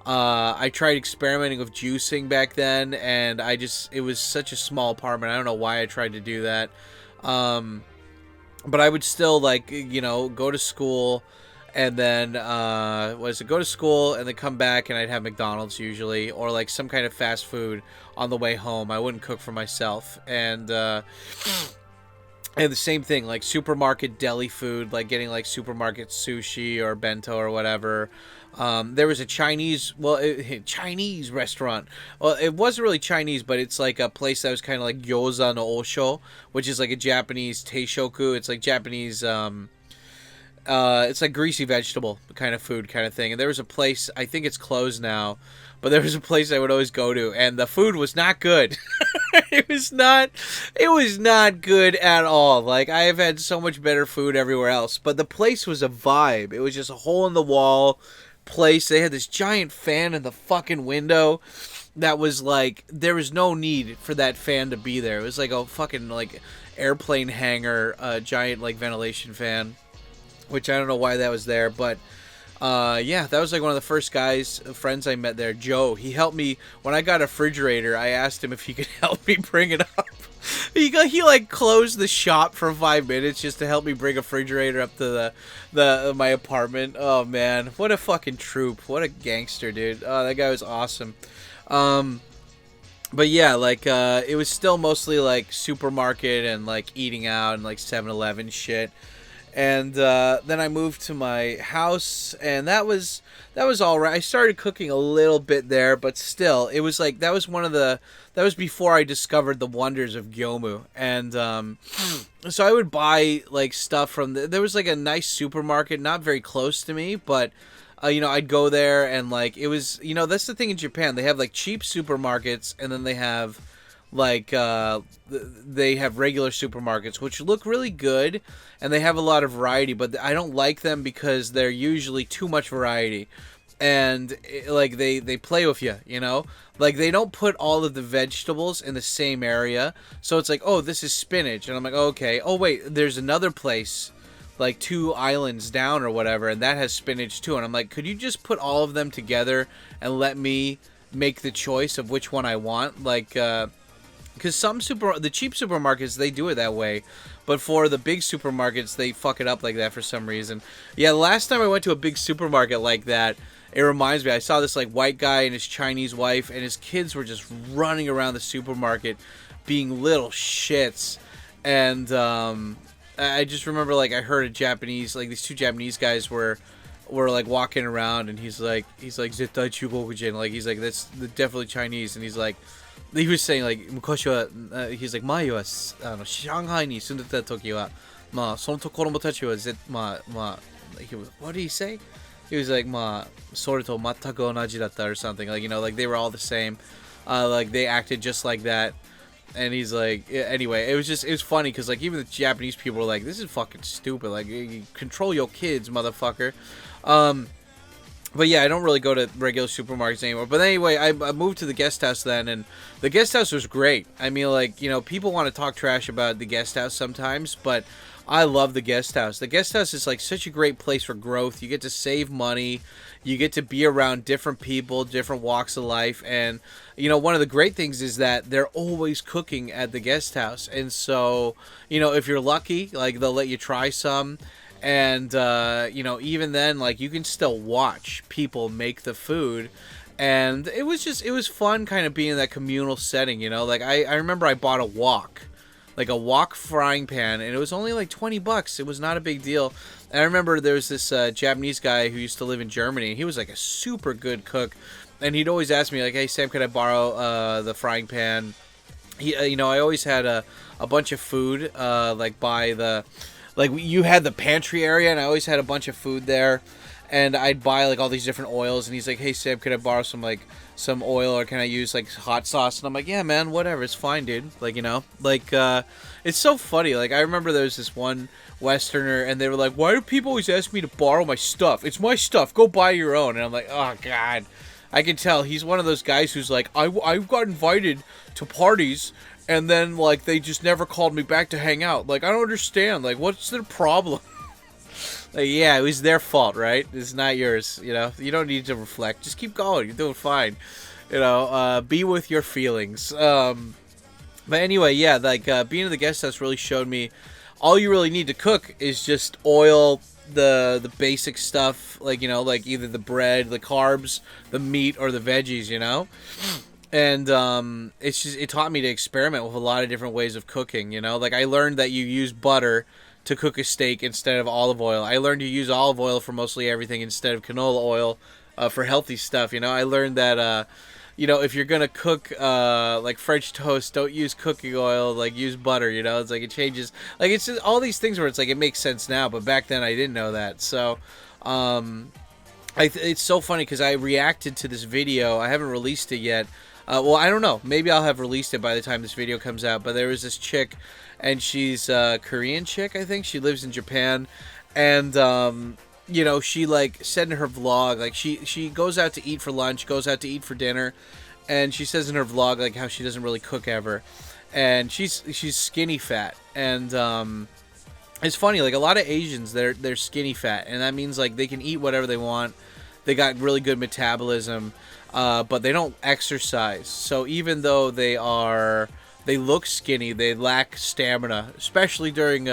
[SPEAKER 2] I tried experimenting with juicing back then, and it was such a small apartment. I don't know why I tried to do that. But I would still, like, you know, go to school, and then, go to school, and then come back, and I'd have McDonald's usually, or, like, some kind of fast food on the way home. I wouldn't cook for myself, and the same thing, like, supermarket deli food, like, getting, like, supermarket sushi or bento or whatever. There was a Chinese restaurant. Well, it wasn't really Chinese, but it's like a place that was kind of like gyoza no osho, which is like a Japanese teishoku. It's like Japanese, it's like greasy vegetable kind of food kind of thing. And there was a place, I think it's closed now, but there was a place I would always go to, and the food was not good. It was not good at all. Like, I have had so much better food everywhere else, but the place was a vibe. It was just a hole in the wall place. They had this giant fan in the fucking window that was like, there was no need for that fan to be there. It was like a fucking like airplane hangar, giant like ventilation fan, which I don't know why that was there, but yeah, that was like one of the first friends I met there, Joe. He helped me when I got a refrigerator. I asked him if he could help me bring it up. He like closed the shop for 5 minutes just to help me bring a refrigerator up to my apartment. Oh man, what a fucking troop! What a gangster, dude. Oh, that guy was awesome. But yeah, like it was still mostly like supermarket and like eating out and like 7-Eleven shit. And then I moved to my house, and that was all right. I started cooking a little bit there, but still, it was like that was before I discovered the wonders of Gyomu. And so I would buy like stuff from there was like a nice supermarket, not very close to me, but I'd go there, and like it was, that's the thing in Japan. They have like cheap supermarkets, and then they have like they have regular supermarkets which look really good, and they have a lot of variety, but I don't like them because they're usually too much variety, and like they play with you, like they don't put all of the vegetables in the same area. So it's like, oh, this is spinach, and I'm like, oh, okay, oh wait, there's another place like 2 islands down or whatever, and that has spinach too, and I'm like, could you just put all of them together and let me make the choice of which one I want? Like because the cheap supermarkets, they do it that way, but for the big supermarkets, they fuck it up like that for some reason. Yeah, the last time I went to a big supermarket like that, it reminds me, I saw this like white guy and his Chinese wife, and his kids were just running around the supermarket being little shits. And I just remember, like, I heard these 2 Japanese guys were like walking around, and he's like Zettai Chugokujin, like he's like, that's definitely Chinese, and he was saying like, Mukoshi wa, he's like, Mai wa Shanghai ni sundeta toki wa sono tokoromo tachi wa what did he say? He was like, sore to mataku onaji datta or something, like, like they were all the same, like they acted just like that. And he's like, anyway, it was funny because like even the Japanese people were like, this is fucking stupid, like, you control your kids, motherfucker. But yeah, I don't really go to regular supermarkets anymore. But anyway, I moved to the guest house then, and the guest house was great. I mean, like, people want to talk trash about the guest house sometimes, but I love the guest house. The guest house is like such a great place for growth. You get to save money. You get to be around different people, different walks of life. And, one of the great things is that they're always cooking at the guest house. And so, if you're lucky, like, they'll let you try some. And, even then, like, you can still watch people make the food. And it was fun kind of being in that communal setting, Like, I remember I bought a wok frying pan, and it was only like $20. It was not a big deal. And I remember there was this Japanese guy who used to live in Germany, and he was like a super good cook. And he'd always ask me, like, hey, Sam, could I borrow the frying pan? I always had a bunch of food, like, by the... Like, you had the pantry area, and I always had a bunch of food there. And I'd buy, like, all these different oils. And he's like, hey, Sam, could I borrow some oil, or can I use, like, hot sauce? And I'm like, yeah, man, whatever. It's fine, dude. Like, Like, it's so funny. Like, I remember there was this one Westerner, and they were like, why do people always ask me to borrow my stuff? It's my stuff. Go buy your own. And I'm like, oh, God. I can tell. He's one of those guys who's like, I got invited to parties, and then, like, they just never called me back to hang out. Like, I don't understand. Like, what's their problem? Like, yeah, it was their fault, right? It's not yours, You don't need to reflect. Just keep going. You're doing fine. Be with your feelings. But anyway, yeah, like, being in the guest house really showed me all you really need to cook is just oil, the basic stuff, like, like either the bread, the carbs, the meat, or the veggies, And it taught me to experiment with a lot of different ways of cooking, Like, I learned that you use butter to cook a steak instead of olive oil. I learned to use olive oil for mostly everything instead of canola oil for healthy stuff, I learned that, if you're going to cook, like, French toast, don't use cooking oil, like, use butter, It's like, it changes. Like, it's just all these things where it's like, it makes sense now, but back then I didn't know that. So, it's so funny because I reacted to this video. I haven't released it yet. Well, I don't know. Maybe I'll have released it by the time this video comes out. But there was this chick, and she's a Korean chick, I think. She lives in Japan, and you know, she like said in her vlog, like she goes out to eat for lunch, goes out to eat for dinner, and she says in her vlog like how she doesn't really cook ever, and she's skinny fat, and it's funny, like a lot of Asians, they're skinny fat, and that means like they can eat whatever they want. They got really good metabolism, but they don't exercise. So even though they look skinny, they lack stamina, especially during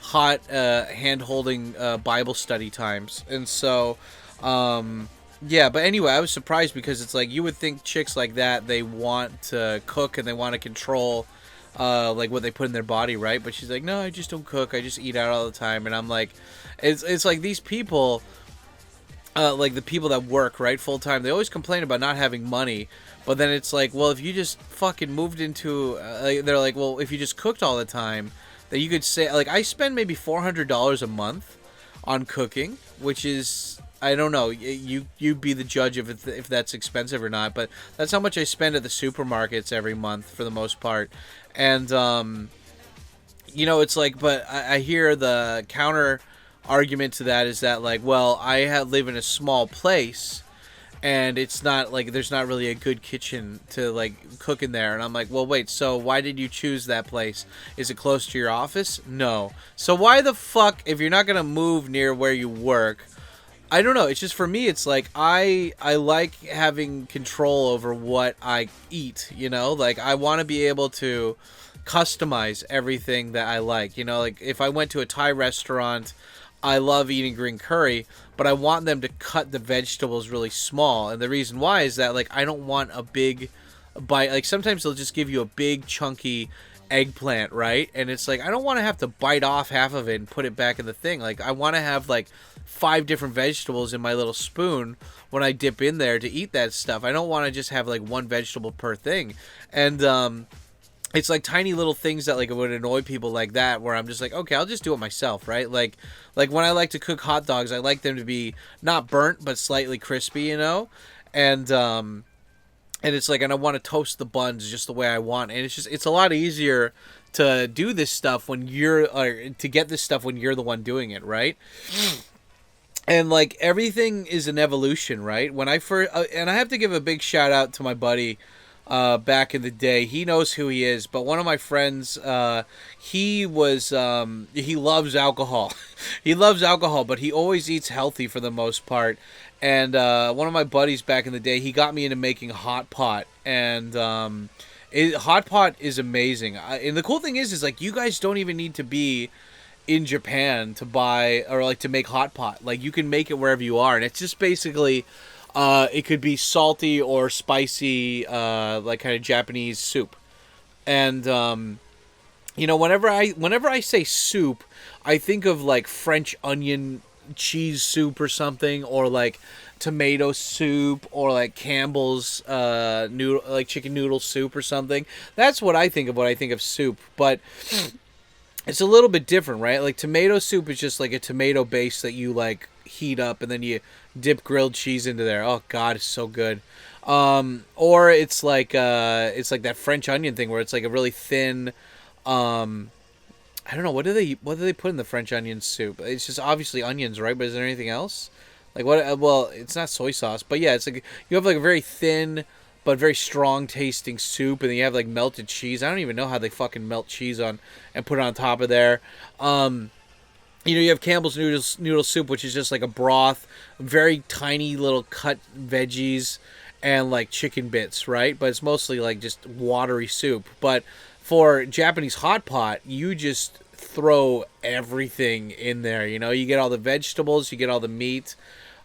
[SPEAKER 2] hot hand-holding Bible study times. And so, yeah. But anyway, I was surprised because it's like you would think chicks like that, they want to cook and they want to control like what they put in their body, right? But she's like, no, I just don't cook. I just eat out all the time. And I'm like, it's like these people, like the people that work, right, full time, they always complain about not having money. But then it's like, well, if you just fucking moved into, they're like, well, if you just cooked all the time, then you could say, like, I spend maybe $400 a month on cooking, which is, I don't know, you be the judge of if that's expensive or not, but that's how much I spend at the supermarkets every month for the most part. And, you know, it's like, but I hear the counter argument to that is that, like, well, live in a small place, and it's not, like, there's not really a good kitchen to, like, cook in there. And I'm like, well, wait, so why did you choose that place? Is it close to your office? No. So why the fuck, if you're not gonna move near where you work, I don't know. It's just, for me, it's like I like having control over what I eat, you know? Like, I want to be able to customize everything that I like. You know, like, if I went to a Thai restaurant, I love eating green curry, but I want them to cut the vegetables really small. And the reason why is that, like, I don't want a big bite. Like, sometimes they'll just give you a big, chunky eggplant, right? And it's like, I don't want to have to bite off half of it and put it back in the thing. Like, I want to have, like, 5 different vegetables in my little spoon when I dip in there to eat that stuff. I don't want to just have, like, one vegetable per thing. And, it's like tiny little things that, like, would annoy people like that, where I'm just like, okay, I'll just do it myself, right? Like when I like to cook hot dogs, I like them to be not burnt but slightly crispy, you know? And it's like, and I want to toast the buns just the way I want. And it's a lot easier to do this stuff when to get this stuff when you're the one doing it, right? And, like, everything is an evolution, right? When I first, and I have to give a big shout out to my buddy, back in the day. He knows who he is, but one of my friends, he loves alcohol. He loves alcohol, but he always eats healthy for the most part. And one of my buddies back in the day, he got me into making hot pot, and hot pot is amazing. And the cool thing is like, you guys don't even need to be in Japan to buy or, like, to make hot pot. Like, you can make it wherever you are, and it's just basically, it could be salty or spicy, like, kind of Japanese soup. And you know, whenever I say soup, I think of, like, French onion cheese soup or something, or, like, tomato soup, or, like, Campbell's noodle, like, chicken noodle soup or something. That's what I think of when I think of soup. But it's a little bit different, right? Like, tomato soup is just like a tomato base that you, like, heat up, and then you dip grilled cheese into there. Oh God, it's so good. Or it's like that French onion thing where it's like a really thin, I don't know, what do they put in the French onion soup? It's just obviously onions, right? But is there anything else? Like, what? Well, it's not soy sauce, but yeah, it's like you have, like, a very thin but very strong tasting soup, and then you have, like, melted cheese. I don't even know how they fucking melt cheese on and put it on top of there. You know, you have Campbell's noodle soup, which is just like a broth, very tiny little cut veggies, and, like, chicken bits, right? But it's mostly, like, just watery soup. But for Japanese hot pot, you just throw everything in there. You know, you get all the vegetables, you get all the meat.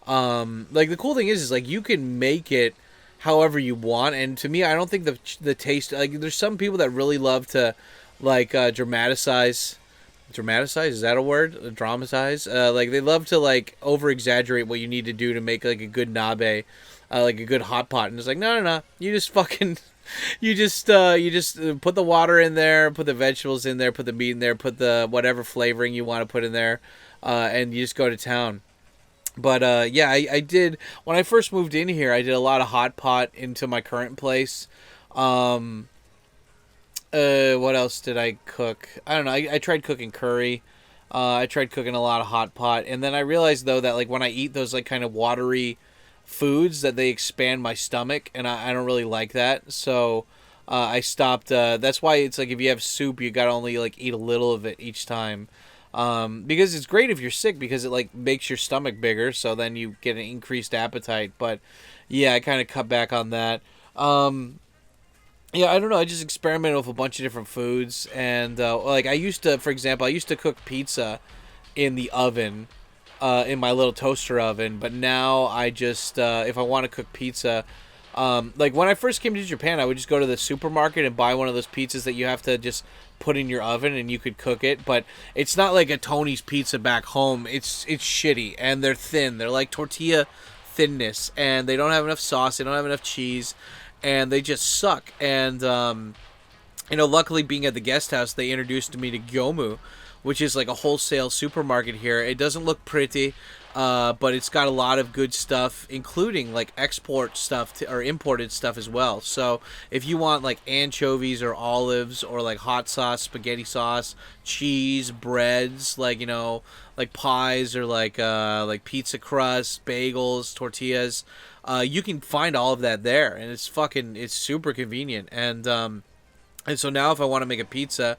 [SPEAKER 2] Like, the cool thing is like, you can make it however you want. And to me, I don't think the taste, like, there's some people that really love to, like, dramatize, is that a word? Dramatize? Like, they love to, like, over exaggerate what you need to do to make, like, a good nabe, like a good hot pot. And it's like, no, you just fucking you just put the water in there, put the vegetables in there, put the meat in there, put the whatever flavoring you want to put in there, and you just go to town. But yeah, I did when I first moved in here. I did a lot of hot pot into my current place. Um, what else did I cook? I don't know. I tried cooking curry. I tried cooking a lot of hot pot, and then I realized though that like when I eat those like kind of watery foods, that they expand my stomach, and I don't really like that. So I stopped. That's why it's like if you have soup, you gotta only like eat a little of it each time. Because it's great if you're sick because it like makes your stomach bigger, so then you get an increased appetite. But yeah, I kind of cut back on that. Yeah, I don't know. I just experimented with a bunch of different foods, and like I used to, for example, I used to cook pizza in the oven, in my little toaster oven. But now I just, if I want to cook pizza, like when I first came to Japan, I would just go to the supermarket and buy one of those pizzas that you have to just put in your oven and you could cook it. But it's not like a Tony's pizza back home. It's shitty and they're thin. They're like tortilla thinness, and they don't have enough sauce. They don't have enough cheese, and they just suck. And luckily being at the guest house, they introduced me to Gyomu, which is like a wholesale supermarket here. It doesn't look pretty, but it's got a lot of good stuff, including like export stuff or imported stuff as well. So if you want like anchovies or olives or like hot sauce, spaghetti sauce, cheese, breads, like like pies or like pizza crust, bagels, tortillas, you can find all of that there, and it's super convenient. And so now if I want to make a pizza,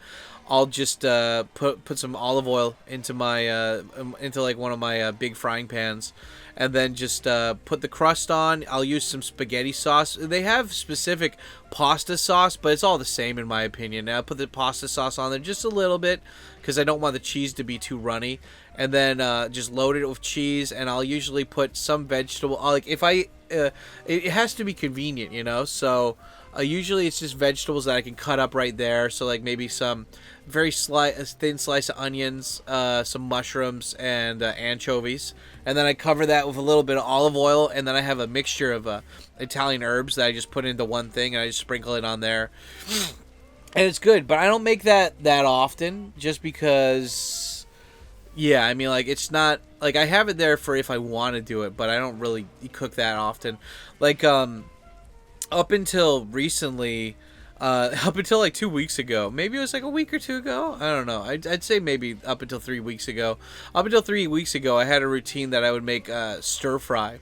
[SPEAKER 2] I'll just put some olive oil into my into like one of my big frying pans, and then just put the crust on. I'll use some spaghetti sauce. They have specific pasta sauce, but it's all the same in my opinion. Now put the pasta sauce on there just a little bit because I don't want the cheese to be too runny, and then just load it with cheese. And I'll usually put some vegetable. Like if it has to be convenient, so. Usually it's just vegetables that I can cut up right there. So like maybe some very thin slice of onions, some mushrooms, and anchovies. And then I cover that with a little bit of olive oil. And then I have a mixture of Italian herbs that I just put into one thing. And I just sprinkle it on there. And it's good. But I don't make that often just because... Yeah, I mean, like, it's not... Like, I have it there for if I want to do it. But I don't really cook that often. Like, up until recently, up until like 2 weeks ago, maybe it was like a week or two ago. I don't know. I'd say maybe up until 3 weeks ago. Up until 3 weeks ago, I had a routine that I would make stir fry.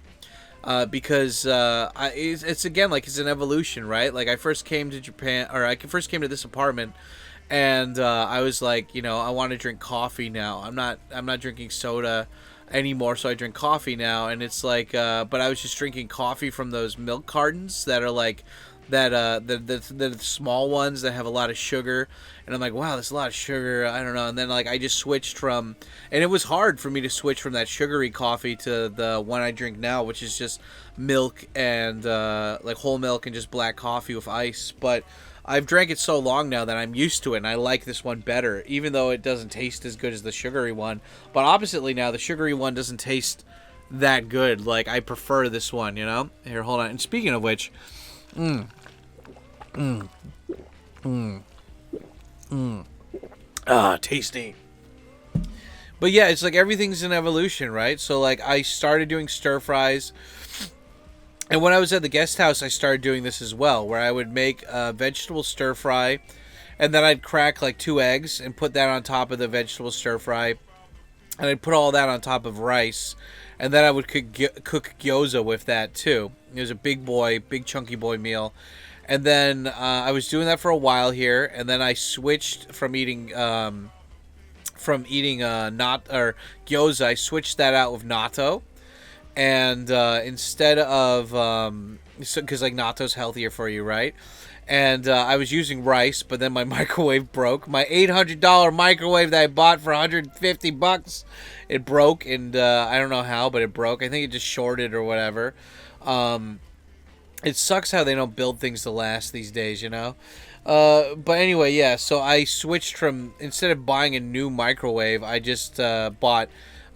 [SPEAKER 2] Because it's again like it's an evolution, right? Like I first came to Japan, or I first came to this apartment, and I was like, I want to drink coffee now. I'm not drinking soda anymore, so I drink coffee now. And it's like but I was just drinking coffee from those milk cartons that are like that the small ones that have a lot of sugar, and I'm like, wow, there's a lot of sugar, I don't know. And then like I just switched from, and it was hard for me to switch from that sugary coffee to the one I drink now, which is just milk and like whole milk and just black coffee with ice. But I've drank it so long now that I'm used to it, and I like this one better, even though it doesn't taste as good as the sugary one. But oppositely now, the sugary one doesn't taste that good. Like, I prefer this one, Here, hold on. And speaking of which, tasty. But yeah, it's like everything's an evolution, right? So, like, I started doing stir fries. And when I was at the guest house, I started doing this as well, where I would make a vegetable stir fry, and then I'd crack like 2 eggs and put that on top of the vegetable stir fry, and I'd put all that on top of rice, and then I would cook gyoza with that too. It was a big chunky boy meal. And then I was doing that for a while here, and then I switched from eating gyoza. I switched that out with natto. And instead of, because like natto's healthier for you, right? And I was using rice, but then my microwave broke. My $800 microwave that I bought for $150, it broke, and I don't know how, but it broke. I think it just shorted or whatever. It sucks how they don't build things to last these days, But anyway, yeah. So I switched from, instead of buying a new microwave, I just bought.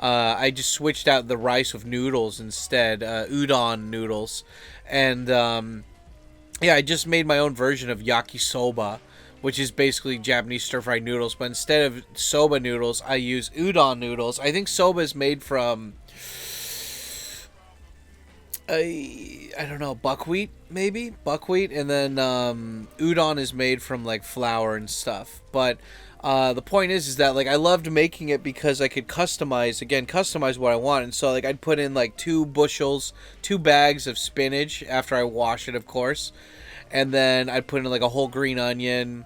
[SPEAKER 2] I just switched out the rice with noodles instead, udon noodles, and yeah, I just made my own version of yakisoba, which is basically Japanese stir-fried noodles, but instead of soba noodles, I use udon noodles. I think soba is made from, I don't know, buckwheat maybe, buckwheat, and then udon is made from like flour and stuff. But the point is that like I loved making it because I could customize what I want. And so like I'd put in like 2 bags of spinach after I wash it, of course, and then I'd put in like a whole green onion.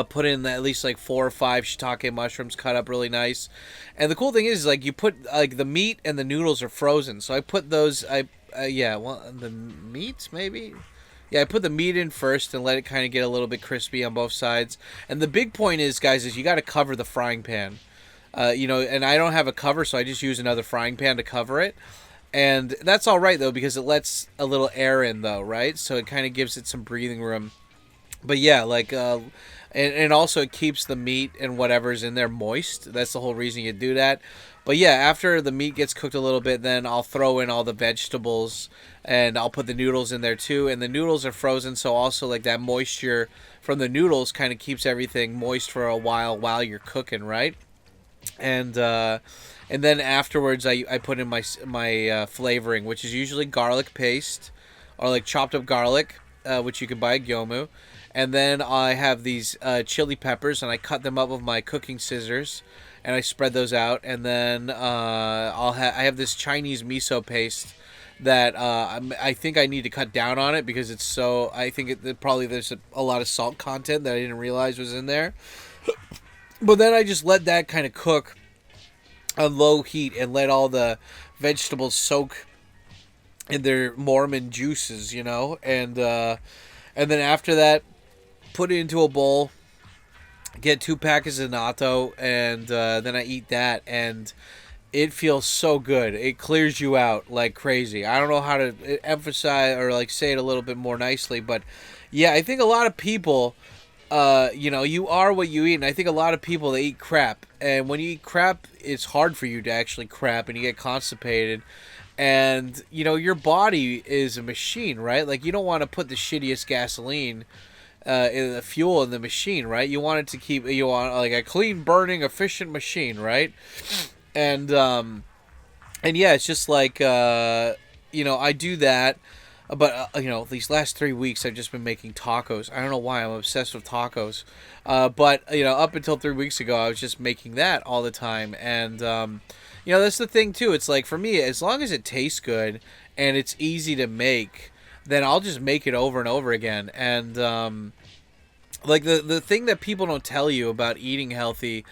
[SPEAKER 2] Put in at least like 4 or 5 shiitake mushrooms cut up really nice. And the cool thing is like you put like the meat and the noodles are frozen, so I put those. The meat maybe. Yeah, I put the meat in first and let it kind of get a little bit crispy on both sides. And the big point is, guys, is you got to cover the frying pan. And I don't have a cover, so I just use another frying pan to cover it. And that's all right though, because it lets a little air in though, right? So it kind of gives it some breathing room. But yeah, like, and also it keeps the meat and whatever's in there moist. That's the whole reason you do that. But yeah, after the meat gets cooked a little bit, then I'll throw in all the vegetables, and I'll put the noodles in there too. And the noodles are frozen, so also like that moisture from the noodles kind of keeps everything moist for a while you're cooking, right? And then afterwards, I put in my flavoring, which is usually garlic paste or like chopped up garlic, which you can buy at Gyomu. And then I have these chili peppers, and I cut them up with my cooking scissors, and I spread those out. And then I have this Chinese miso paste that I think I need to cut down on it because it's so. I think probably there's a lot of salt content that I didn't realize was in there. But then I just let that kind of cook on low heat and let all the vegetables soak in their Mormon juices, and then after that, put it into a bowl, get 2 packets of natto, and then I eat that, and it feels so good. It clears you out like crazy. I don't know how to emphasize or like say it a little bit more nicely, but yeah, I think a lot of people, you are what you eat, and I think a lot of people, they eat crap, and when you eat crap, it's hard for you to actually crap, and you get constipated. And your body is a machine, right? Like you don't want to put the shittiest gasoline in the fuel in the machine, right? You want it to you want like a clean burning, efficient machine, right? And yeah, it's just like I do that, but these last 3 weeks I've just been making tacos. I don't know why I'm obsessed with tacos, but up until 3 weeks ago I was just making that all the time, and that's the thing too. It's like for me, as long as it tastes good and it's easy to make, then I'll just make it over and over again. And like the thing that people don't tell you about eating healthy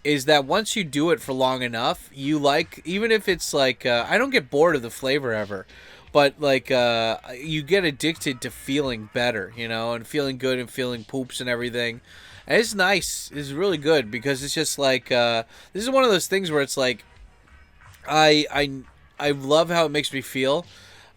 [SPEAKER 2] is that once you do it for long enough, you like, even if it's like I don't get bored of the flavor ever, but like you get addicted to feeling better, and feeling good and feeling poops and everything. And it's nice. It's really good because it's just like this is one of those things where it's like I love how it makes me feel.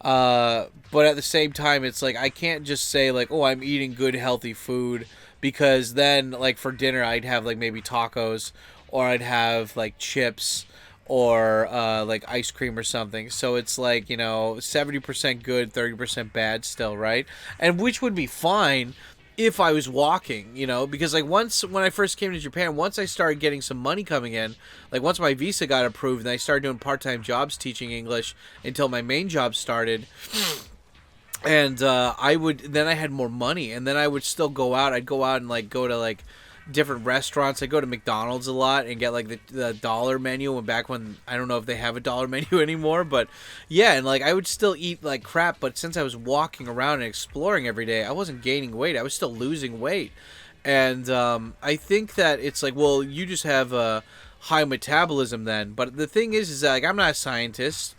[SPEAKER 2] But at the same time, it's like I can't just say like, oh, I'm eating good healthy food, because then like for dinner I'd have like maybe tacos, or I'd have like chips, or like ice cream or something. So it's like 70% good, 30% bad still, right? And which would be fine if I was walking, because like when I first came to Japan, once I started getting some money coming in, like once my visa got approved and I started doing part-time jobs teaching English until my main job started, and I had more money, and then I would still go out. I'd go out and like go to like different restaurants. I go to McDonald's a lot and get like the dollar menu, and back when, I don't know if they have a dollar menu anymore, but yeah, and like I would still eat like crap, but since I was walking around and exploring every day, I wasn't gaining weight, I was still losing weight. And I think that it's like, well, you just have a high metabolism then. But the thing is that like I'm not a scientist,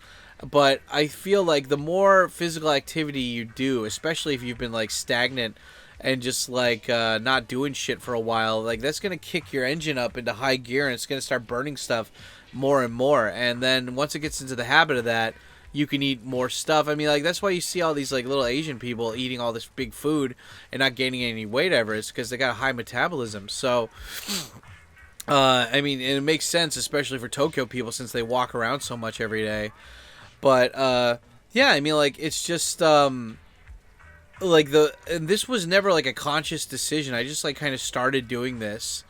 [SPEAKER 2] but I feel like the more physical activity you do, especially if you've been like stagnant and just like not doing shit for a while, like that's gonna kick your engine up into high gear, and it's gonna start burning stuff more and more. And then once it gets into the habit of that, you can eat more stuff. I mean, like that's why you see all these like little Asian people eating all this big food and not gaining any weight ever. It's because they got a high metabolism. So I mean, and it makes sense, especially for Tokyo people, since they walk around so much every day. But yeah, I mean, like it's just and this was never like a conscious decision. I just like kind of started doing this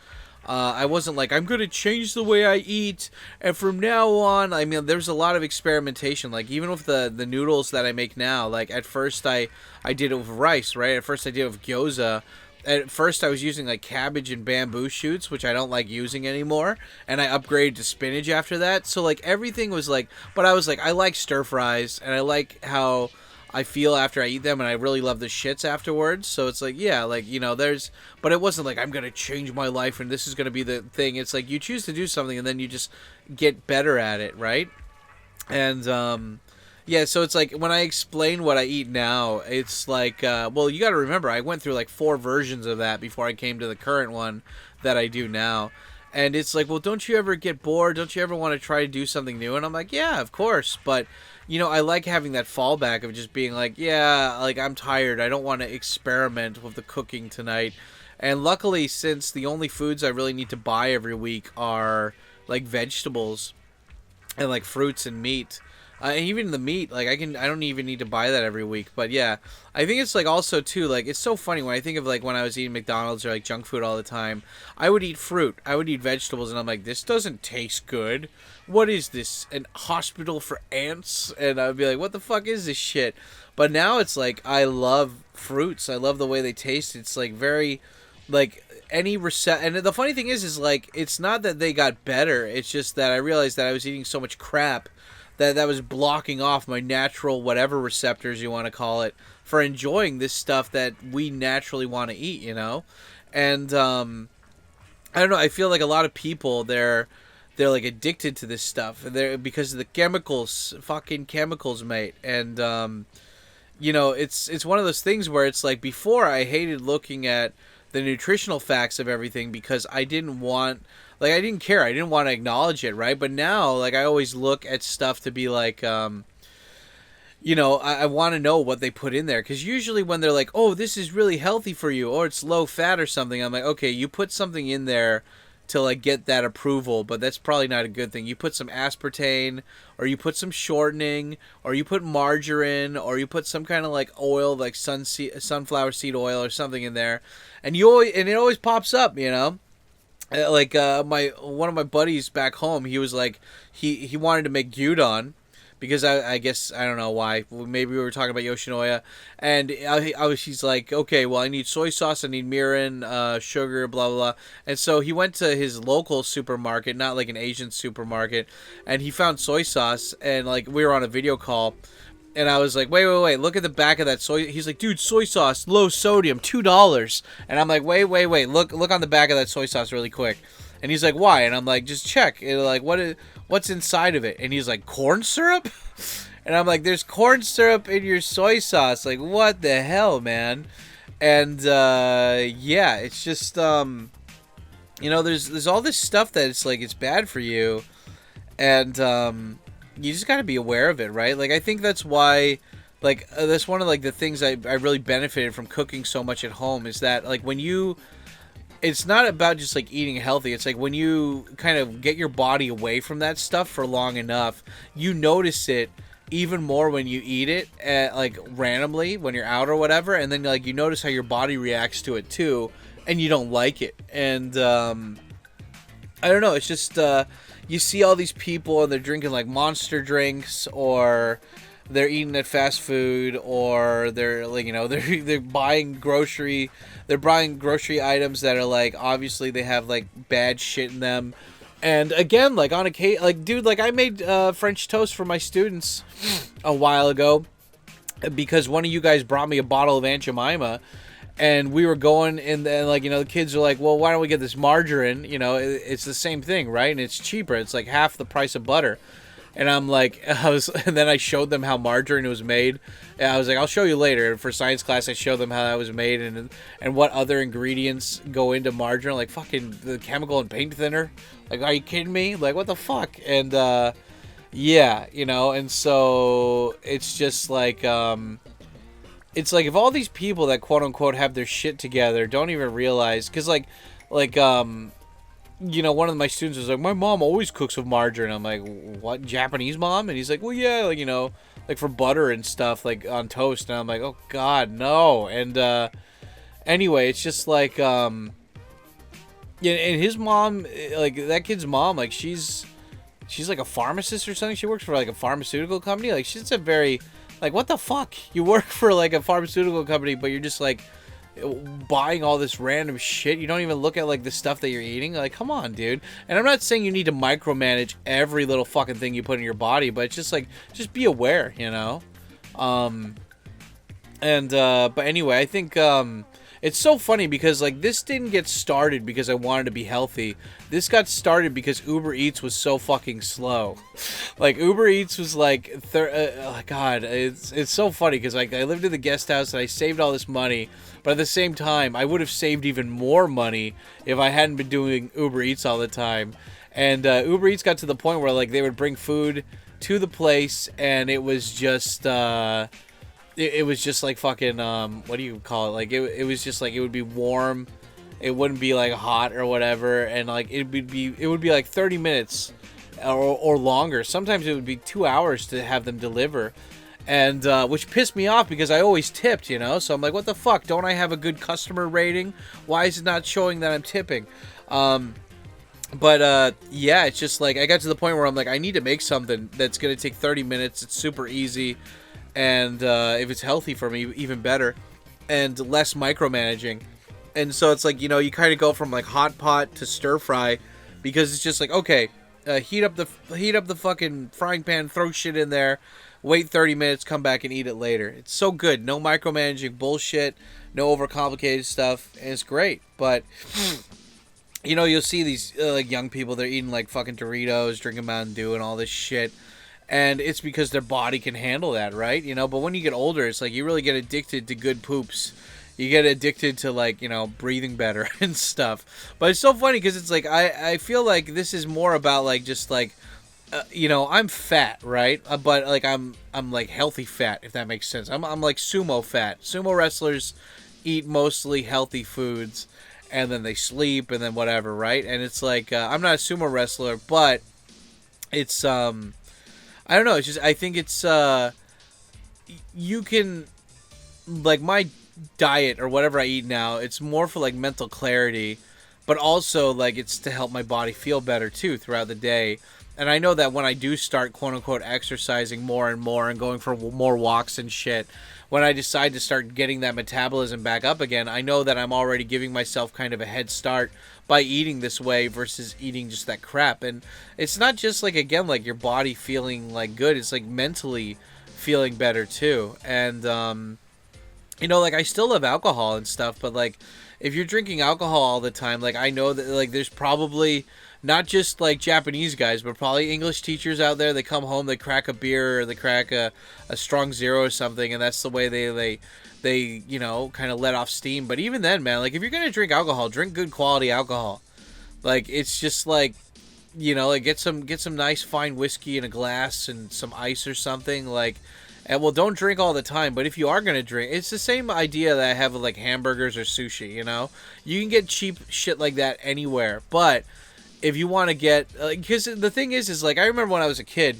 [SPEAKER 2] I wasn't like, I'm going to change the way I eat, and from now on, I mean, there's a lot of experimentation. Like, even with the noodles that I make now, like, at first I did it with rice, right? At first I did it with gyoza. At first I was using, like, cabbage and bamboo shoots, which I don't like using anymore, and I upgraded to spinach after that. So, like, everything was, like, but I was, like, I like stir fries, and I like how I feel after I eat them, and I really love the shits afterwards. So it's like, yeah, like, you know, but it wasn't like, I'm going to change my life and this is going to be the thing. It's like, you choose to do something and then you just get better at it, right? And, yeah, so it's like, when I explain what I eat now, it's like, well, you got to remember, I went through like 4 versions of that before I came to the current one that I do now. And it's like, well, don't you ever get bored? Don't you ever want to try to do something new? And I'm like, yeah, of course. But, you know, I like having that fallback of just being like, yeah, like, I'm tired. I don't want to experiment with the cooking tonight. And luckily, since the only foods I really need to buy every week are, like, vegetables and, like, fruits and meat. And even the meat, like, I don't even need to buy that every week. But yeah, I think it's like also too, like, it's so funny when I think of like when I was eating McDonald's or like junk food all the time, I would eat fruit, I would eat vegetables, and I'm like, this doesn't taste good. What is this? An hospital for ants? And I would be like, what the fuck is this shit? But now it's like, I love fruits. I love the way they taste. It's like very, like, any and the funny thing is like, it's not that they got better. It's just that I realized that I was eating so much crap that was blocking off my natural whatever receptors you want to call it for enjoying this stuff that we naturally want to eat, you know? And I don't know, I feel like a lot of people they're like addicted to this stuff. They're because of the chemicals, fucking chemicals, mate. And you know, it's one of those things where it's like, before I hated looking at the nutritional facts of everything because I didn't want, like, I didn't care. I didn't want to acknowledge it, right? But now, like, I always look at stuff to be like, you know, I want to know what they put in there. Because usually when they're like, oh, this is really healthy for you, or it's low fat or something, I'm like, okay, you put something in there to, like, get that approval, but that's probably not a good thing. You put some aspartame, or you put some shortening, or you put margarine, or you put some kind of, like, oil, like sunflower seed oil or something in there, and it always pops up, you know? Like, one of my buddies back home, he was like, he wanted to make gyudon, because I guess, I don't know why, maybe we were talking about Yoshi Noya, and he's like, okay, well, I need soy sauce, I need mirin, sugar, blah, blah, blah, and so he went to his local supermarket, not like an Asian supermarket, and he found soy sauce, and, like, we were on a video call, and I was like, wait, look at the back of that soy. He's like, dude, soy sauce, low sodium, $2. And I'm like, wait, look on the back of that soy sauce really quick. And he's like, why? And I'm like, just check. And like, what's inside of it? And he's like, corn syrup? And I'm like, there's corn syrup in your soy sauce. Like, what the hell, man? And yeah, it's just you know, there's all this stuff that it's like, it's bad for you, and you just got to be aware of it, right? Like, I think that's why, like, that's one of, like, the things I really benefited from cooking so much at home, is that, like, when you, it's not about just, like, eating healthy. It's like, when you kind of get your body away from that stuff for long enough, you notice it even more when you eat it, like, randomly, when you're out or whatever, and then, like, you notice how your body reacts to it, too, and you don't like it. And, I don't know, it's just, you see all these people and they're drinking like Monster drinks, or they're eating at fast food, or they're like, you know, they're buying grocery items that are like, obviously they have like bad shit in them. And again, like, on occasion, like, dude, like, I made French toast for my students a while ago because one of you guys brought me a bottle of Aunt Jemima. And we were going, and then, like, you know, the kids are like, well, why don't we get this margarine? You know, it's the same thing, right? And it's cheaper. It's like half the price of butter. And I'm like, and then I showed them how margarine was made. And I was like, I'll show you later. For science class, I showed them how that was made and what other ingredients go into margarine, like fucking the chemical and paint thinner. Like, are you kidding me? Like, what the fuck? And, yeah, you know, and so it's just like, it's like, if all these people that quote unquote have their shit together don't even realize, because like you know, one of my students was like, my mom always cooks with margarine. I'm like, what, Japanese mom? And he's like, well, yeah, like, you know, like for butter and stuff, like on toast. And I'm like, oh god, no. And anyway, it's just like Yeah, and his mom, like that kid's mom, like she's like a pharmacist or something. She works for like a pharmaceutical company. Like she's a very, like, what the fuck? You work for like a pharmaceutical company, but you're just like buying all this random shit. You don't even look at like the stuff that you're eating. Like, come on, dude. And I'm not saying you need to micromanage every little fucking thing you put in your body, but it's just like, just be aware, you know? But anyway, I think, it's so funny because, like, this didn't get started because I wanted to be healthy. This got started because Uber Eats was so fucking slow. Like, Uber Eats was, like, oh, God, it's so funny because, like, I lived in the guest house and I saved all this money. But at the same time, I would have saved even more money if I hadn't been doing Uber Eats all the time. And Uber Eats got to the point where, like, they would bring food to the place and it was just... It was just like fucking, what do you call it? Like, it was just like, it would be warm. It wouldn't be like hot or whatever. And like, it would be like 30 minutes or longer. Sometimes it would be 2 hours to have them deliver. And, which pissed me off because I always tipped, you know? So I'm like, what the fuck? Don't I have a good customer rating? Why is it not showing that I'm tipping? Yeah, it's just like, I got to the point where I'm like, I need to make something that's going to take 30 minutes. It's super easy. And if it's healthy for me, even better, and less micromanaging. And so it's like, you know, you kind of go from like hot pot to stir fry, because it's just like, okay, heat up the fucking frying pan, throw shit in there, wait 30 minutes, come back and eat it later. It's so good, no micromanaging bullshit, no overcomplicated stuff, and it's great. But you know, you'll see these like young people, they're eating like fucking Doritos, drinking Mountain Dew, and all this shit. And it's because their body can handle that, right? You know, but when you get older, it's like you really get addicted to good poops. You get addicted to, like, you know, breathing better and stuff. But it's so funny because it's like, I feel like this is more about, like, just, like, you know, I'm fat, right? But, like, I'm like, healthy fat, if that makes sense. I'm like, sumo fat. Sumo wrestlers eat mostly healthy foods, and then they sleep, and then whatever, right? And it's like, I'm not a sumo wrestler, but it's, I don't know, it's just, I think it's, you can, like, my diet or whatever I eat now, it's more for, like, mental clarity, but also, like, it's to help my body feel better, too, throughout the day. And I know that when I do start, quote-unquote, exercising more and more and going for more walks and shit, when I decide to start getting that metabolism back up again, I know that I'm already giving myself kind of a head start by eating this way versus eating just that crap. And it's not just like, again, like your body feeling like good, it's like mentally feeling better too. And you know, like, I still love alcohol and stuff, but like, if you're drinking alcohol all the time, like, I know that, like, there's probably not just like Japanese guys, but probably English teachers out there. They come home, they crack a beer, or they crack a strong zero or something, and that's the way they you know, kind of let off steam. But even then, man, like, if you're gonna drink alcohol, drink good quality alcohol. Like, it's just like, you know, like, get some nice fine whiskey in a glass and some ice or something, like. And, well, don't drink all the time, but if you are gonna drink, it's the same idea that I have with like hamburgers or sushi. You know, you can get cheap shit like that anywhere, but if you want to get, because the thing is like, I remember when I was a kid,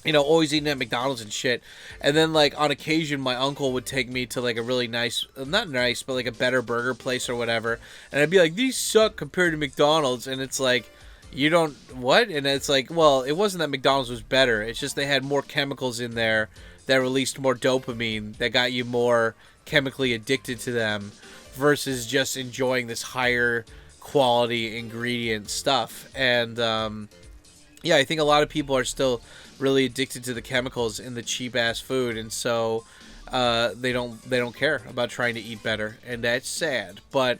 [SPEAKER 2] you know, always eating at McDonald's and shit, and then, like, on occasion, my uncle would take me to, like, a really nice, not nice, but, like, a better burger place or whatever, and I'd be like, these suck compared to McDonald's, and it's like, you don't, what? And it's like, well, it wasn't that McDonald's was better, it's just they had more chemicals in there that released more dopamine, that got you more chemically addicted to them, versus just enjoying this higher quality ingredient stuff. And yeah, I think a lot of people are still really addicted to the chemicals in the cheap ass food, and so they don't care about trying to eat better, and that's sad. But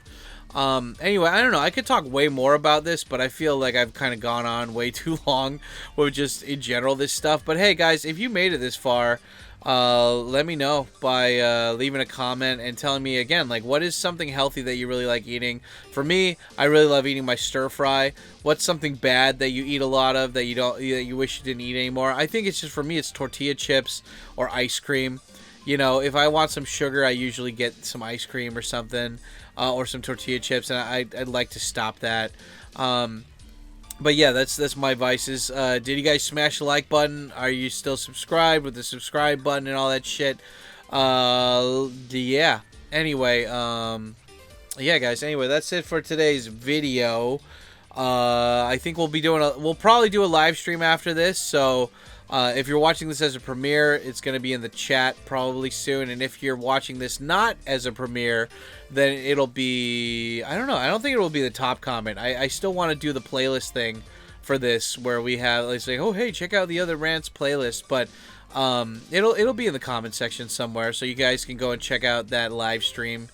[SPEAKER 2] anyway, I don't know, I could talk way more about this, but I feel like I've kind of gone on way too long with just in general this stuff. But hey guys, if you made it this far, let me know by leaving a comment and telling me again, like, what is something healthy that you really like eating. For me, I really love eating my stir fry. What's something bad that you eat a lot of that you wish you didn't eat anymore? I think it's just, for me, it's tortilla chips or ice cream. You know, if I want some sugar, I usually get some ice cream or something, or some tortilla chips, and I'd like to stop that. But yeah, that's my vices. Did you guys smash the like button? Are you still subscribed with the subscribe button and all that shit? Yeah. Anyway, yeah, guys. Anyway, that's it for today's video. I think we'll probably do a live stream after this. So if you're watching this as a premiere, it's going to be in the chat probably soon. And if you're watching this not as a premiere, then it'll be, I don't know. I don't think it will be the top comment. I still want to do the playlist thing for this, where we have like say, oh hey, check out the other rants playlist. But it'll be in the comment section somewhere, so you guys can go and check out that live stream.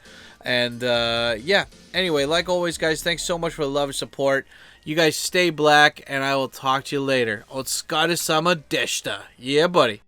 [SPEAKER 2] And yeah, anyway, like always, guys, thanks so much for the love and support. You guys stay black, and I will talk to you later. Otskare-sama deshita. Yeah, buddy.